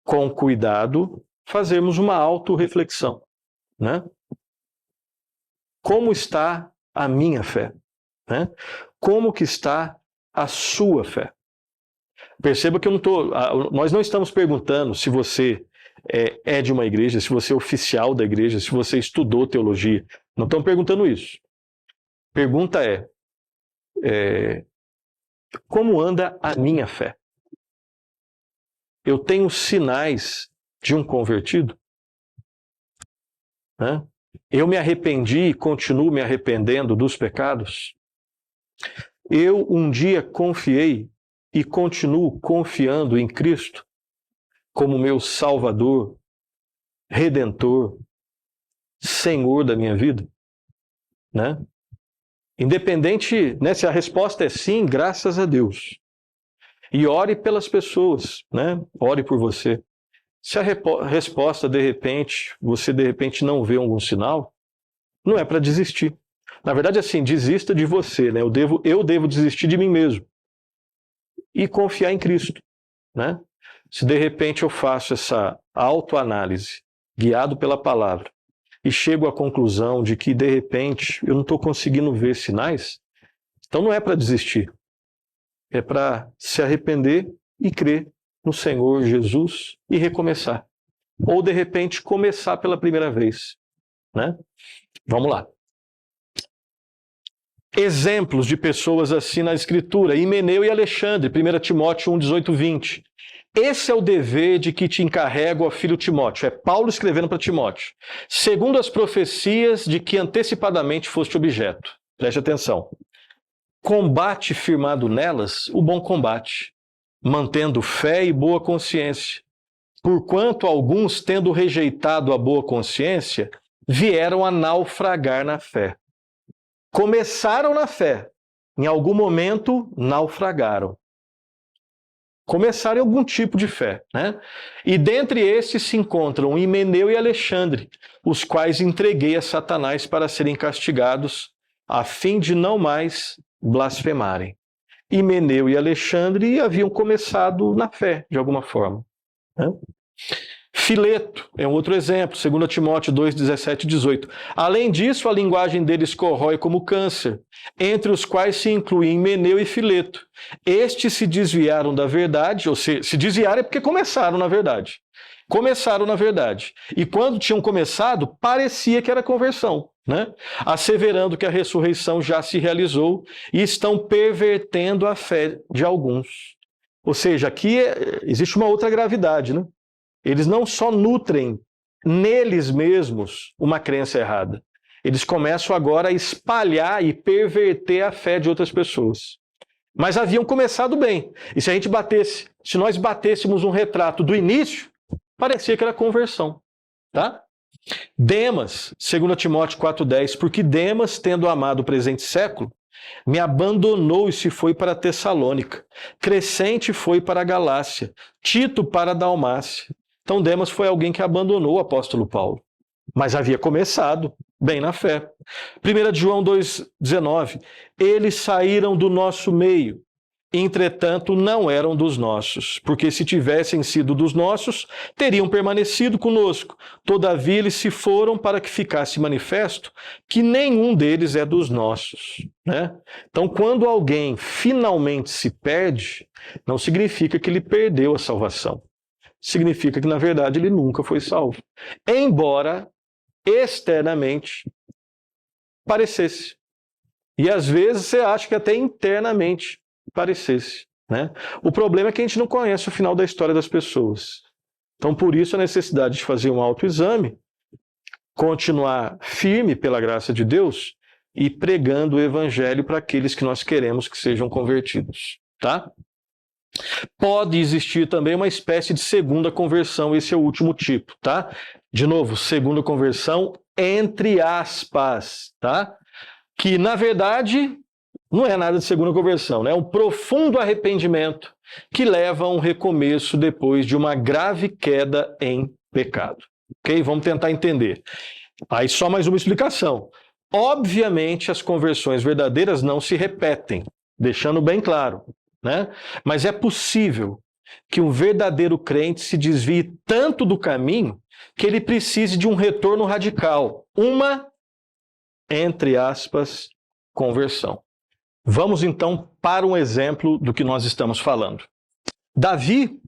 com cuidado, fazermos uma autorreflexão, né? Como está a minha fé? Né? Como que está a sua fé? Perceba que nós não estamos perguntando se você é de uma igreja, se você é oficial da igreja, se você estudou teologia. Não estamos perguntando isso. Pergunta como anda a minha fé? Eu tenho sinais de um convertido? Né? Eu me arrependi e continuo me arrependendo dos pecados? Eu um dia confiei e continuo confiando em Cristo como meu Salvador, Redentor, Senhor da minha vida, né? Independente, né, se a resposta é sim, graças a Deus. E ore pelas pessoas, né? Ore por você. Se a resposta, você de repente não vê algum sinal, não é para desistir. Na verdade, assim, desista de você, né? Eu devo desistir de mim mesmo e confiar em Cristo, né? Se de repente eu faço essa autoanálise, guiado pela palavra, e chego à conclusão de que de repente eu não estou conseguindo ver sinais, então não é para desistir, é para se arrepender e crer no Senhor Jesus e recomeçar. Ou de repente começar pela primeira vez, né? Vamos lá. Exemplos de pessoas assim na Escritura, Himeneu e Alexandre, 1 Timóteo 1, 18, 20. Esse é o dever de que te encarrego, ó filho Timóteo. É Paulo escrevendo para Timóteo. Segundo as profecias de que antecipadamente foste objeto. Preste atenção. Combate firmado nelas o bom combate, mantendo fé e boa consciência. Porquanto alguns, tendo rejeitado a boa consciência, vieram a naufragar na fé. Começaram na fé, em algum momento naufragaram. Começaram em algum tipo de fé, né? E dentre esses se encontram Himeneu e Alexandre, os quais entreguei a Satanás para serem castigados, a fim de não mais blasfemarem. Himeneu e Alexandre haviam começado na fé, de alguma forma, né? Fileto é um outro exemplo, 2 Timóteo 2, 17 e 18. Além disso, a linguagem deles corrói como câncer, entre os quais se incluem Himeneu e Fileto. Estes se desviaram da verdade, ou seja, se desviaram é porque começaram na verdade. Começaram na verdade. E quando tinham começado, parecia que era conversão, né? Asseverando que a ressurreição já se realizou e estão pervertendo a fé de alguns. Ou seja, aqui existe uma outra gravidade, né? Eles não só nutrem neles mesmos uma crença errada, eles começam agora a espalhar e perverter a fé de outras pessoas. Mas haviam começado bem. E se nós batêssemos um retrato do início, parecia que era conversão, tá? Demas, 2 Timóteo 4,10, porque Demas, tendo amado o presente século, me abandonou e se foi para Tessalônica. Crescente foi para a Galácia, Tito para a Dalmácia. Então Demas foi alguém que abandonou o apóstolo Paulo, mas havia começado bem na fé. 1 João 2,19, eles saíram do nosso meio, entretanto não eram dos nossos, porque se tivessem sido dos nossos, teriam permanecido conosco. Todavia eles se foram para que ficasse manifesto que nenhum deles é dos nossos, né? Então, quando alguém finalmente se perde, não significa que ele perdeu a salvação. Significa que, na verdade, ele nunca foi salvo. Embora externamente parecesse. E às vezes você acha que até internamente parecesse, né? O problema é que a gente não conhece o final da história das pessoas. Então, por isso, a necessidade de fazer um autoexame, continuar firme pela graça de Deus e pregando o evangelho para aqueles que nós queremos que sejam convertidos, tá? Pode existir também uma espécie de segunda conversão, esse é o último tipo, tá? De novo, segunda conversão entre aspas, tá? Que, na verdade, não é nada de segunda conversão, né? É um profundo arrependimento que leva a um recomeço depois de uma grave queda em pecado. Ok? Vamos tentar entender. Aí só mais uma explicação. Obviamente, as conversões verdadeiras não se repetem, deixando bem claro, né? Mas é possível que um verdadeiro crente se desvie tanto do caminho que ele precise de um retorno radical. Uma, entre aspas, conversão. Vamos então para um exemplo do que nós estamos falando. Davi,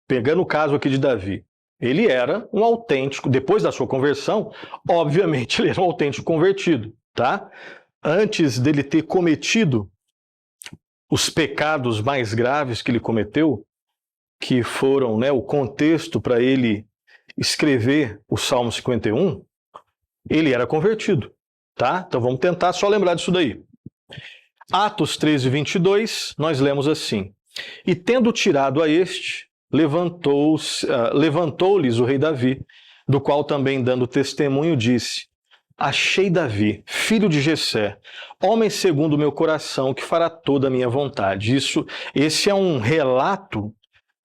pegando o caso aqui de Davi, ele era um autêntico, depois da sua conversão, obviamente ele era um autêntico convertido, tá? Antes dele ter cometido os pecados mais graves que ele cometeu, que foram, né, o contexto para ele escrever o Salmo 51, ele era convertido, tá? Então vamos tentar só lembrar disso daí. Atos 13:22, nós lemos assim: e tendo tirado a este, levantou-lhes o rei Davi, do qual também dando testemunho disse: achei Davi, filho de Jessé, homem segundo o meu coração, que fará toda a minha vontade. Esse é um relato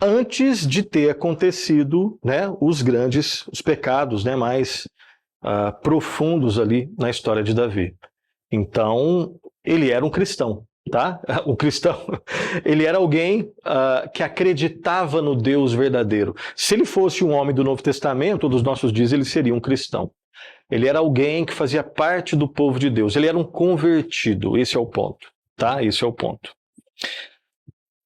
antes de ter acontecido, né, os pecados, né, mais profundos ali na história de Davi. Então, ele era um cristão, tá? Um cristão, ele era alguém que acreditava no Deus verdadeiro. Se ele fosse um homem do Novo Testamento ou dos nossos dias, ele seria um cristão. Ele era alguém que fazia parte do povo de Deus. Ele era um convertido. Esse é o ponto, tá? Esse é o ponto.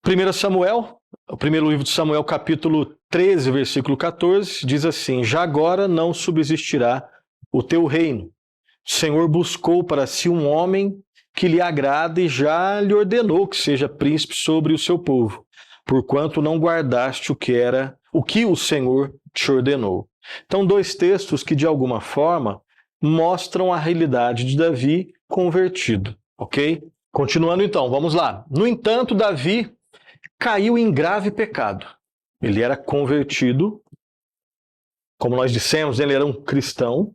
1 Samuel, o primeiro livro de Samuel, capítulo 13, versículo 14, diz assim: já agora não subsistirá o teu reino. O Senhor buscou para si um homem que lhe agrada e já lhe ordenou que seja príncipe sobre o seu povo, porquanto não guardaste o que o Senhor te ordenou. Então, dois textos que, de alguma forma, mostram a realidade de Davi convertido, ok? Continuando então, vamos lá. No entanto, Davi caiu em grave pecado. Ele era convertido, como nós dissemos, ele era um cristão,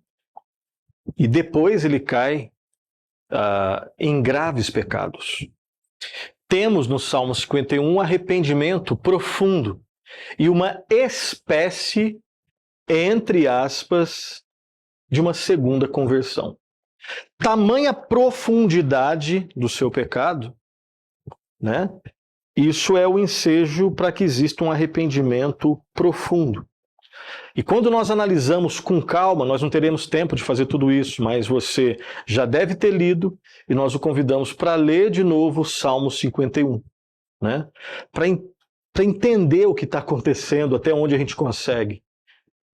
e depois ele cai em graves pecados. Temos no Salmo 51 um arrependimento profundo e uma espécie, entre aspas, de uma segunda conversão. Tamanha profundidade do seu pecado, né? Isso é o ensejo para que exista um arrependimento profundo. E quando nós analisamos com calma, nós não teremos tempo de fazer tudo isso, mas você já deve ter lido e nós o convidamos para ler de novo o Salmo 51, né? Para entender o que está acontecendo, até onde a gente consegue.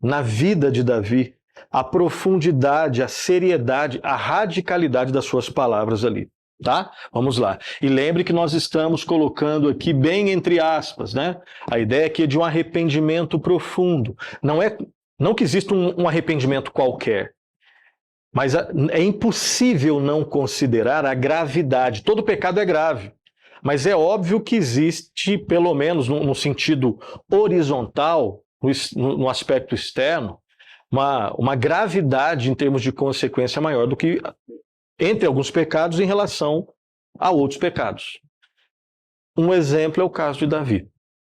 Na vida de Davi, a profundidade, a seriedade, a radicalidade das suas palavras ali. Tá? Vamos lá. E lembre que nós estamos colocando aqui bem entre aspas, né? A ideia aqui é de um arrependimento profundo. Não que exista um arrependimento qualquer, mas é impossível não considerar a gravidade. Todo pecado é grave, mas é óbvio que existe, pelo menos no sentido horizontal, no aspecto externo, uma gravidade em termos de consequência maior do que entre alguns pecados em relação a outros pecados. Um exemplo é o caso de Davi,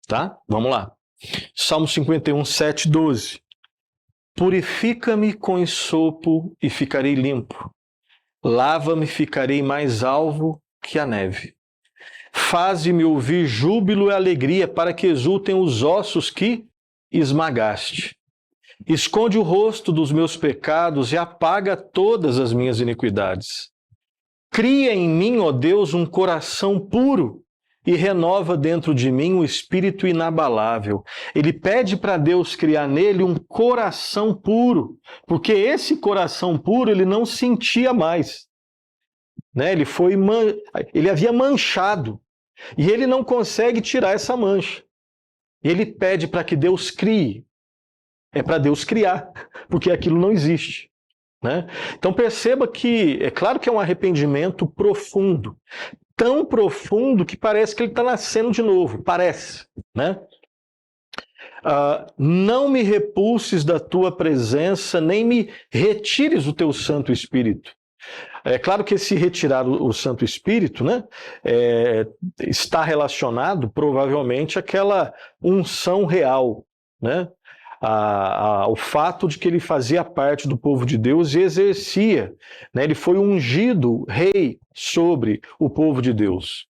tá? Vamos lá. Salmo 51, 7, 12. Purifica-me com esopo e ficarei limpo. Lava-me e ficarei mais alvo que a neve. Faze-me ouvir júbilo e alegria para que exultem os ossos que esmagaste. Esconde o rosto dos meus pecados e apaga todas as minhas iniquidades. Cria em mim, ó Deus, um coração puro e renova dentro de mim um espírito inabalável. Ele pede para Deus criar nele um coração puro, porque esse coração puro ele não sentia mais. Né? Ele havia manchado e ele não consegue tirar essa mancha. Ele pede para que Deus crie. É para Deus criar, porque aquilo não existe. Né? Então perceba que, é claro que é um arrependimento profundo, tão profundo que parece que ele está nascendo de novo, parece. Né? Não me repulses da tua presença, nem me retires o teu Santo Espírito. É claro que esse retirar o Santo Espírito, né, está relacionado provavelmente àquela unção real, né? O fato de que ele fazia parte do povo de Deus e exercia, né, ele foi ungido rei sobre o povo de Deus.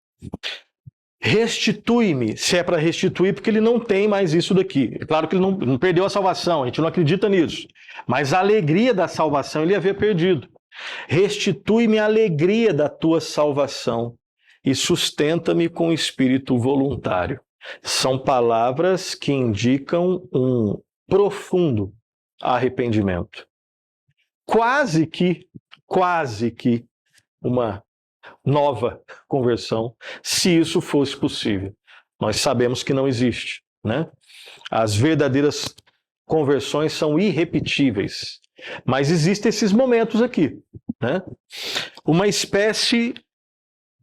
Restitui-me, se é para restituir, porque ele não tem mais isso daqui. É claro que ele não perdeu a salvação, a gente não acredita nisso, mas a alegria da salvação ele havia perdido. Restitui-me a alegria da tua salvação e sustenta-me com espírito voluntário. São palavras que indicam um profundo arrependimento. Quase que uma nova conversão, se isso fosse possível. Nós sabemos que não existe, né? As verdadeiras conversões são irrepetíveis, mas existem esses momentos aqui, né? Uma espécie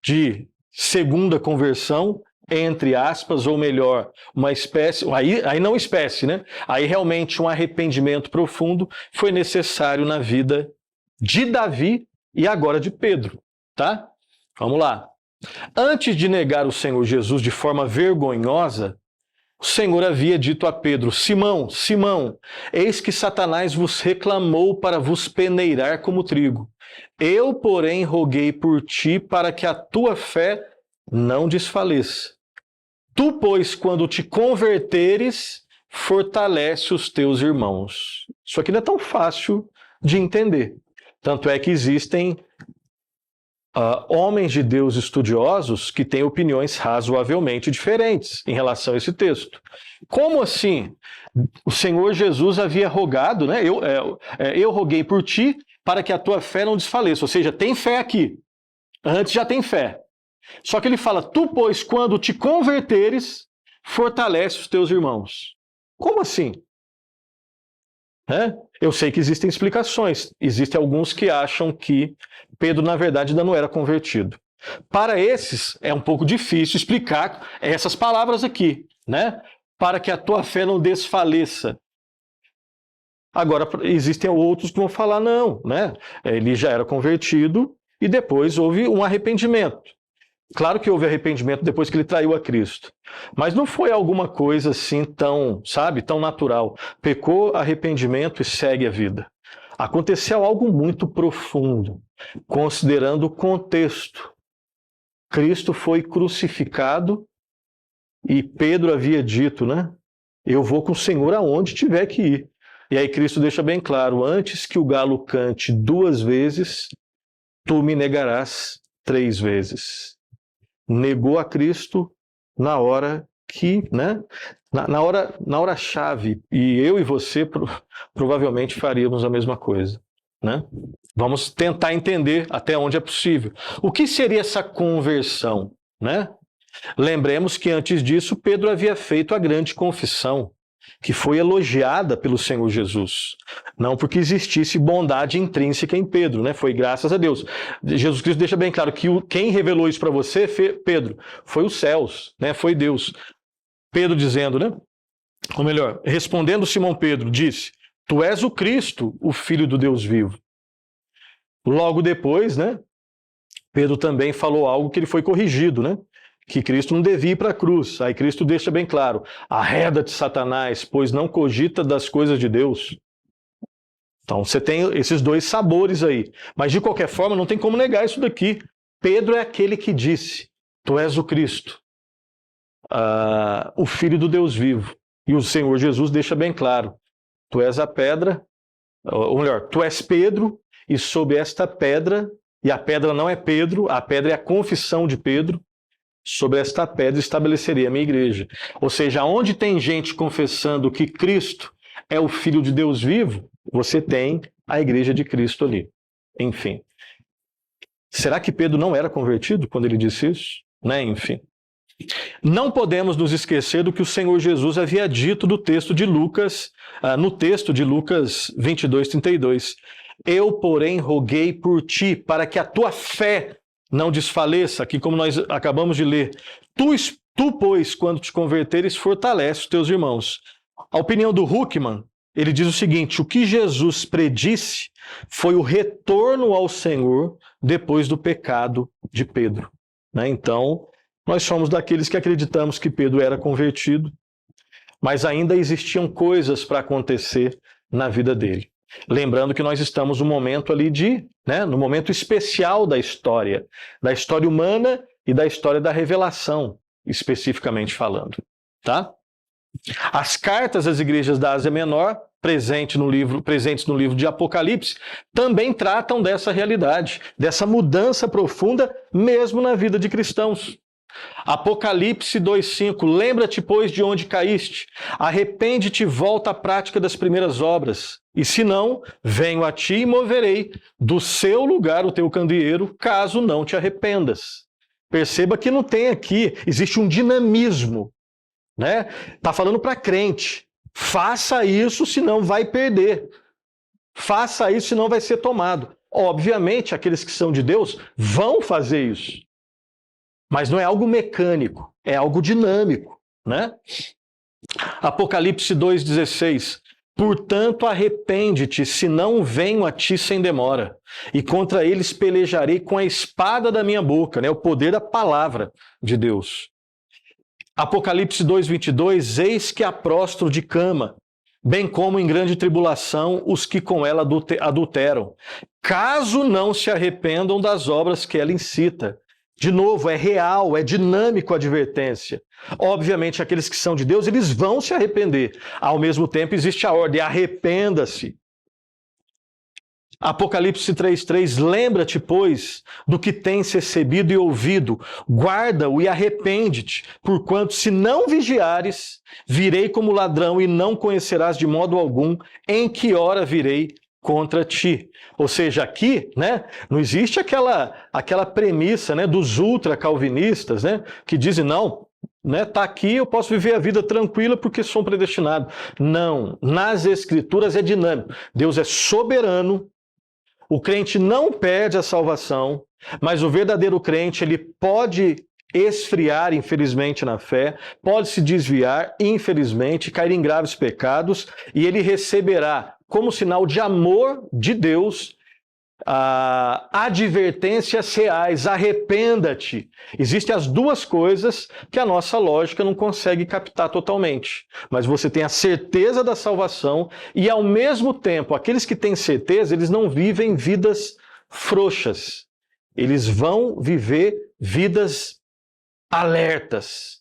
de segunda conversão, entre aspas, ou melhor, uma espécie, aí não espécie, né? Aí realmente um arrependimento profundo foi necessário na vida de Davi e agora de Pedro, tá? Vamos lá. Antes de negar o Senhor Jesus de forma vergonhosa, o Senhor havia dito a Pedro: Simão, Simão, eis que Satanás vos reclamou para vos peneirar como trigo. Eu, porém, roguei por ti para que a tua fé não desfaleça. Tu, pois, quando te converteres, fortalece os teus irmãos. Isso aqui não é tão fácil de entender. Tanto é que existem homens de Deus estudiosos que têm opiniões razoavelmente diferentes em relação a esse texto. Como assim? O Senhor Jesus havia rogado, né? Eu roguei por ti para que a tua fé não desfaleça. Ou seja, tem fé aqui. Antes já tem fé. Só que ele fala, tu, pois, quando te converteres, fortalece os teus irmãos. Como assim? Eu sei que existem explicações. Existem alguns que acham que Pedro, na verdade, ainda não era convertido. Para esses, é um pouco difícil explicar essas palavras aqui, né? Para que a tua fé não desfaleça. Agora, existem outros que vão falar, não, né? Ele já era convertido e depois houve um arrependimento. Claro que houve arrependimento depois que ele traiu a Cristo. Mas não foi alguma coisa assim tão, tão natural. Pecou, arrependimento e segue a vida. Aconteceu algo muito profundo, considerando o contexto. Cristo foi crucificado e Pedro havia dito, né? Eu vou com o Senhor aonde tiver que ir. E aí Cristo deixa bem claro, antes que o galo cante 2 vezes, tu me negarás 3 vezes. Negou a Cristo na hora que, né? Na hora chave. E eu e você provavelmente faríamos a mesma coisa, né? Vamos tentar entender até onde é possível. O que seria essa conversão, né? Lembremos que antes disso Pedro havia feito a grande confissão, que foi elogiada pelo Senhor Jesus. Não porque existisse bondade intrínseca em Pedro, né? Foi graças a Deus. Jesus Cristo deixa bem claro que quem revelou isso para você, Pedro, foi os céus, né? Foi Deus. Pedro dizendo, né? Ou melhor, respondendo Simão Pedro, disse, tu és o Cristo, o Filho do Deus vivo. Logo depois, né, Pedro também falou algo que ele foi corrigido, né? Que Cristo não devia ir para a cruz. Aí Cristo deixa bem claro: arreda-te, Satanás, pois não cogita das coisas de Deus. Então você tem esses dois sabores aí. Mas de qualquer forma, não tem como negar isso daqui. Pedro é aquele que disse: tu és o Cristo, o Filho do Deus vivo. E o Senhor Jesus deixa bem claro: tu és a pedra, ou melhor, tu és Pedro, e sob esta pedra, e a pedra não é Pedro, a pedra é a confissão de Pedro, sobre esta pedra estabeleceria a minha igreja. Ou seja, onde tem gente confessando que Cristo é o Filho de Deus vivo, você tem a igreja de Cristo ali. Enfim. Será que Pedro não era convertido quando ele disse isso? Né? Enfim. Não podemos nos esquecer do que o Senhor Jesus havia dito do texto de Lucas, no texto de Lucas 22:32. Eu, porém, roguei por ti, para que a tua fé não desfaleça, aqui como nós acabamos de ler. Tu, pois, quando te converteres, fortalece os teus irmãos. A opinião do Huckman, ele diz o seguinte: o que Jesus predisse foi o retorno ao Senhor depois do pecado de Pedro. Né? Então, nós somos daqueles que acreditamos que Pedro era convertido, mas ainda existiam coisas para acontecer na vida dele. Lembrando que nós estamos no momento ali no momento especial da história humana e da história da revelação, especificamente falando, tá? As cartas às igrejas da Ásia Menor, presentes no livro de Apocalipse, também tratam dessa realidade, dessa mudança profunda, mesmo na vida de cristãos. Apocalipse 2:5, lembra-te, pois, de onde caíste, arrepende-te e volta à prática das primeiras obras, e se não, venho a ti e moverei do seu lugar o teu candeeiro, caso não te arrependas. Perceba que não tem aqui, existe um dinamismo, né? Está falando para crente, faça isso, senão vai perder. Faça isso, senão vai ser tomado. Obviamente, aqueles que são de Deus vão fazer isso. Mas não é algo mecânico, é algo dinâmico, né? Apocalipse 2:16. Portanto, arrepende-te, senão venho a ti sem demora, e contra eles pelejarei com a espada da minha boca, né? O poder da palavra de Deus. Apocalipse 2:22. Eis que aprostro de cama, bem como em grande tribulação os que com ela adulteram, caso não se arrependam das obras que ela incita. De novo, é real, é dinâmico a advertência. Obviamente, aqueles que são de Deus, eles vão se arrepender. Ao mesmo tempo, existe a ordem: arrependa-se. Apocalipse 3:3, lembra-te, pois, do que tens recebido e ouvido, guarda-o e arrepende-te, porquanto se não vigiares, virei como ladrão e não conhecerás de modo algum em que hora virei contra ti. Ou seja, aqui, né, não existe aquela premissa, né, dos ultra-calvinistas, né, que dizem, não, né, tá aqui, eu posso viver a vida tranquila porque sou predestinado. Não, nas Escrituras é dinâmico. Deus é soberano, o crente não perde a salvação, mas o verdadeiro crente, ele pode esfriar, infelizmente, na fé, pode se desviar, infelizmente, cair em graves pecados, e ele receberá, como sinal de amor de Deus, advertências reais: arrependa-te. Existem as duas coisas que a nossa lógica não consegue captar totalmente. Mas você tem a certeza da salvação e, ao mesmo tempo, aqueles que têm certeza, eles não vivem vidas frouxas. Eles vão viver vidas alertas.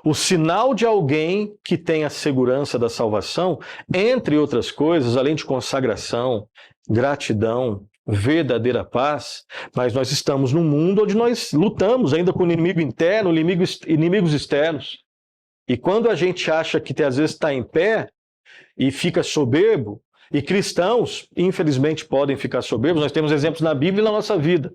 O sinal de alguém que tem a segurança da salvação, entre outras coisas, além de consagração, gratidão, verdadeira paz, mas nós estamos num mundo onde nós lutamos ainda com o inimigo interno, inimigos externos. E quando a gente acha que às vezes está em pé e fica soberbo, e cristãos, infelizmente, podem ficar soberbos, nós temos exemplos na Bíblia e na nossa vida.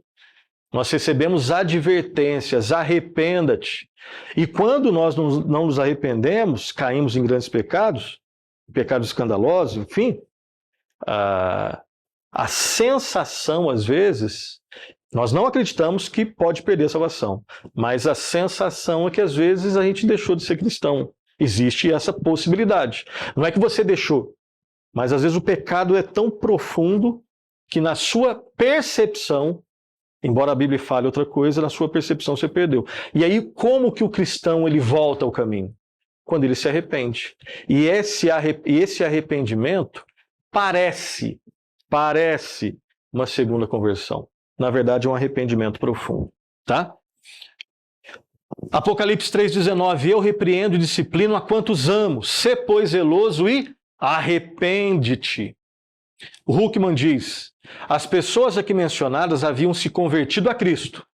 Nós recebemos advertências: arrependa-te. E quando nós não nos arrependemos, caímos em grandes pecados escandalosos, enfim, a sensação, às vezes, nós não acreditamos que pode perder a salvação, mas a sensação é que, às vezes, a gente deixou de ser cristão. Existe essa possibilidade. Não é que você deixou, Mas às vezes o pecado é tão profundo que na sua percepção, embora a Bíblia fale outra coisa, na sua percepção você perdeu. E aí como que o cristão ele volta ao caminho? Quando ele se arrepende. E esse arrependimento parece uma segunda conversão. Na verdade é um arrependimento profundo, tá? Apocalipse 3,19, eu repreendo e disciplino a quantos amo, sê pois zeloso e arrepende-te. O Huckman diz, as pessoas aqui mencionadas haviam se convertido a Cristo,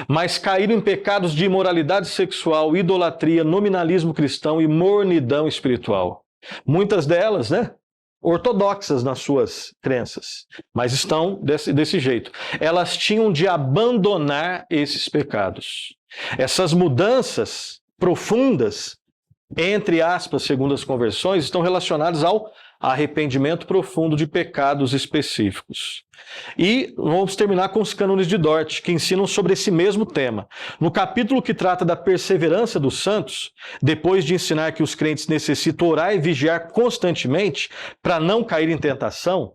mas caíram em pecados de imoralidade sexual, idolatria, nominalismo cristão e mornidão espiritual. Muitas delas, ortodoxas nas suas crenças, mas estão desse jeito. Elas tinham de abandonar esses pecados. Essas mudanças profundas, entre aspas, segundo as conversões, estão relacionadas ao arrependimento profundo de pecados específicos. E vamos terminar com os cânones de Dort, que ensinam sobre esse mesmo tema. No capítulo que trata da perseverança dos santos, depois de ensinar que os crentes necessitam orar e vigiar constantemente para não cair em tentação,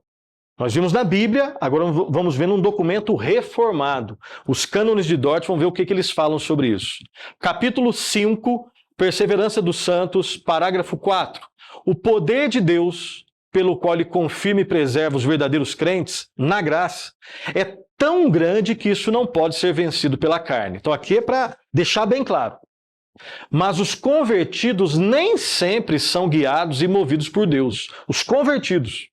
nós vimos na Bíblia, agora vamos ver num documento reformado. Os cânones de Dort, vamos ver o que eles falam sobre isso. Capítulo 5, Perseverança dos Santos, parágrafo 4. O poder de Deus, pelo qual ele confirma e preserva os verdadeiros crentes na graça, é tão grande que isso não pode ser vencido pela carne. Então aqui é para deixar bem claro. Mas os convertidos nem sempre são guiados e movidos por Deus. Os convertidos.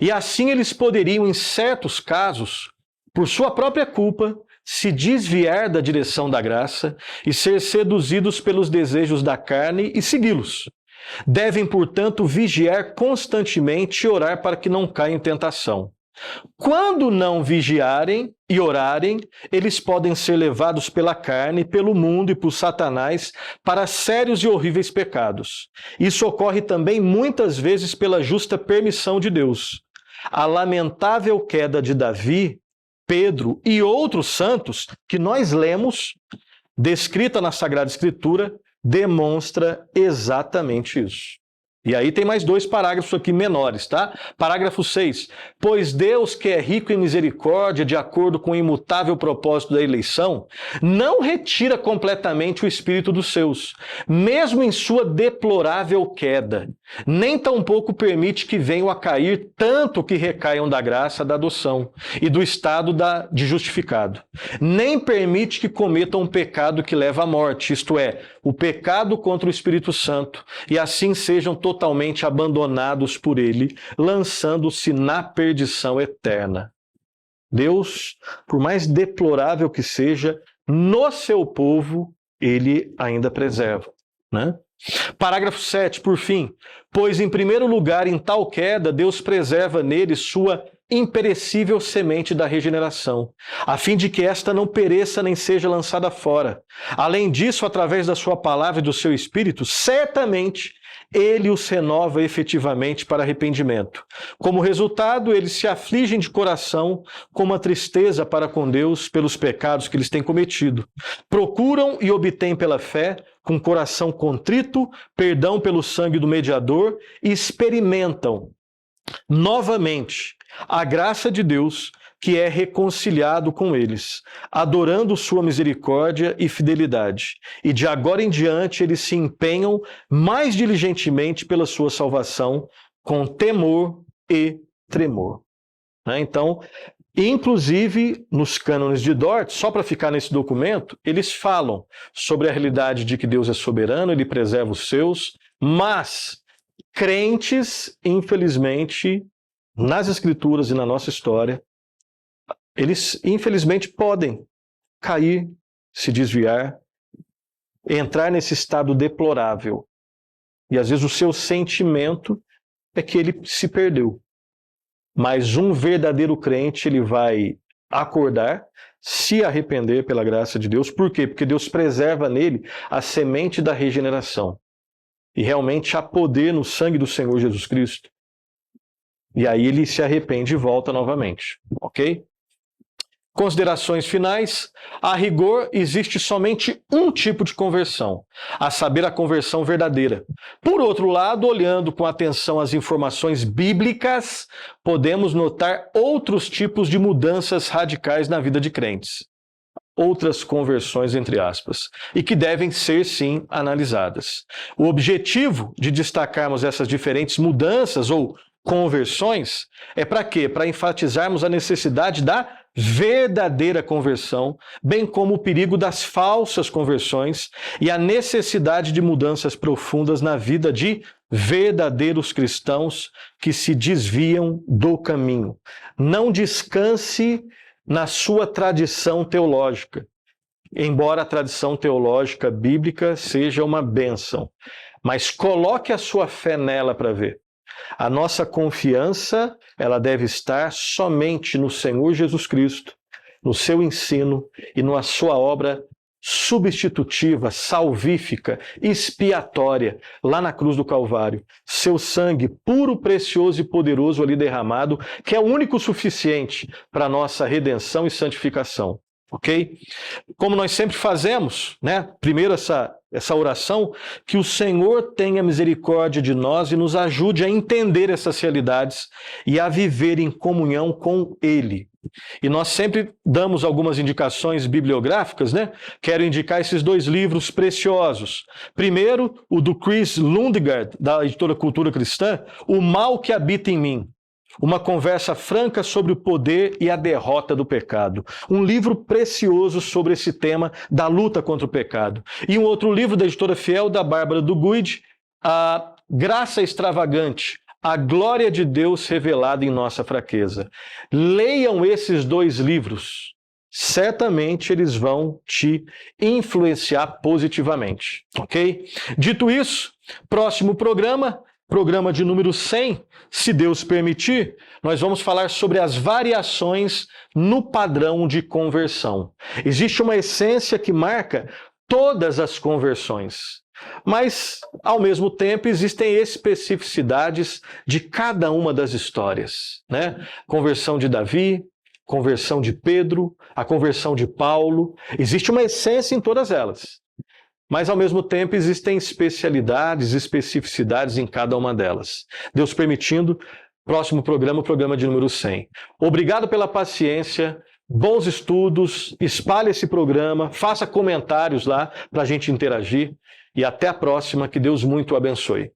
E assim eles poderiam, em certos casos, por sua própria culpa, se desviar da direção da graça e ser seduzidos pelos desejos da carne e segui-los. Devem, portanto, vigiar constantemente e orar para que não caiam em tentação. Quando não vigiarem e orarem, eles podem ser levados pela carne, pelo mundo e por Satanás para sérios e horríveis pecados. Isso ocorre também muitas vezes pela justa permissão de Deus. A lamentável queda de Davi, Pedro e outros santos que nós lemos, descrita na Sagrada Escritura, demonstra exatamente isso. E aí tem mais 2 parágrafos aqui menores, tá? Parágrafo 6. Pois Deus, que é rico em misericórdia, de acordo com o imutável propósito da eleição, não retira completamente o espírito dos seus, mesmo em sua deplorável queda, nem tampouco permite que venham a cair tanto que recaiam da graça da adoção e do estado de justificado. Nem permite que cometam um pecado que leva à morte, isto é, o pecado contra o Espírito Santo, e assim sejam totalmente abandonados por ele, lançando-se na perdição eterna. Deus, por mais deplorável que seja, no seu povo, ele ainda preserva, Parágrafo 7, por fim. Pois, em primeiro lugar, em tal queda, Deus preserva nele sua imperecível semente da regeneração, a fim de que esta não pereça nem seja lançada fora. Além disso, através da sua palavra e do seu Espírito, certamente ele os renova efetivamente para arrependimento. Como resultado, eles se afligem de coração com uma tristeza para com Deus pelos pecados que eles têm cometido. Procuram e obtêm pela fé, com coração contrito, perdão pelo sangue do mediador e experimentam novamente a graça de Deus, que é reconciliado com eles, adorando sua misericórdia e fidelidade. E de agora em diante eles se empenham mais diligentemente pela sua salvação, com temor e tremor. Então, inclusive nos cânones de Dort, só para ficar nesse documento, eles falam sobre a realidade de que Deus é soberano, ele preserva os seus, mas crentes, infelizmente, nas Escrituras e na nossa história, eles infelizmente podem cair, se desviar, entrar nesse estado deplorável. E às vezes o seu sentimento é que ele se perdeu. Mas um verdadeiro crente, ele vai acordar, se arrepender pela graça de Deus. Por quê? Porque Deus preserva nele a semente da regeneração. E realmente há poder no sangue do Senhor Jesus Cristo. E aí ele se arrepende e volta novamente. Ok? Considerações finais. A rigor, existe somente um tipo de conversão, a saber, a conversão verdadeira. Por outro lado, olhando com atenção as informações bíblicas, podemos notar outros tipos de mudanças radicais na vida de crentes. Outras conversões, entre aspas, e que devem ser, sim, analisadas. O objetivo de destacarmos essas diferentes mudanças ou conversões é para quê? Para enfatizarmos a necessidade da verdadeira conversão, bem como o perigo das falsas conversões e a necessidade de mudanças profundas na vida de verdadeiros cristãos que se desviam do caminho. Não descanse na sua tradição teológica, embora a tradição teológica bíblica seja uma bênção, mas coloque a sua fé nela para ver. A nossa confiança, ela deve estar somente no Senhor Jesus Cristo, no seu ensino e na sua obra substitutiva, salvífica, expiatória, lá na cruz do Calvário. Seu sangue puro, precioso e poderoso ali derramado, que é o único suficiente para a nossa redenção e santificação. Ok? Como nós sempre fazemos, né? Primeiro essa oração, que o Senhor tenha misericórdia de nós e nos ajude a entender essas realidades e a viver em comunhão com Ele. E nós sempre damos algumas indicações bibliográficas, né? Quero indicar esses 2 livros preciosos. Primeiro, o do Chris Lundgaard, da editora Cultura Cristã, O Mal que Habita em Mim. Uma conversa franca sobre o poder e a derrota do pecado. Um livro precioso sobre esse tema da luta contra o pecado. E um outro livro da editora Fiel, da Bárbara Duguid, A Graça Extravagante, a glória de Deus revelada em nossa fraqueza. Leiam esses 2 livros. Certamente eles vão te influenciar positivamente. Ok? Dito isso, próximo programa de número 100, se Deus permitir, nós vamos falar sobre as variações no padrão de conversão. Existe uma essência que marca todas as conversões, mas, ao mesmo tempo, existem especificidades de cada uma das histórias, né? Conversão de Davi, conversão de Pedro, a conversão de Paulo. Existe uma essência em todas elas. Mas, ao mesmo tempo, existem especialidades, especificidades em cada uma delas. Deus permitindo, próximo programa, o programa de número 100. Obrigado pela paciência, bons estudos, espalhe esse programa, faça comentários lá para a gente interagir e até a próxima, que Deus muito o abençoe.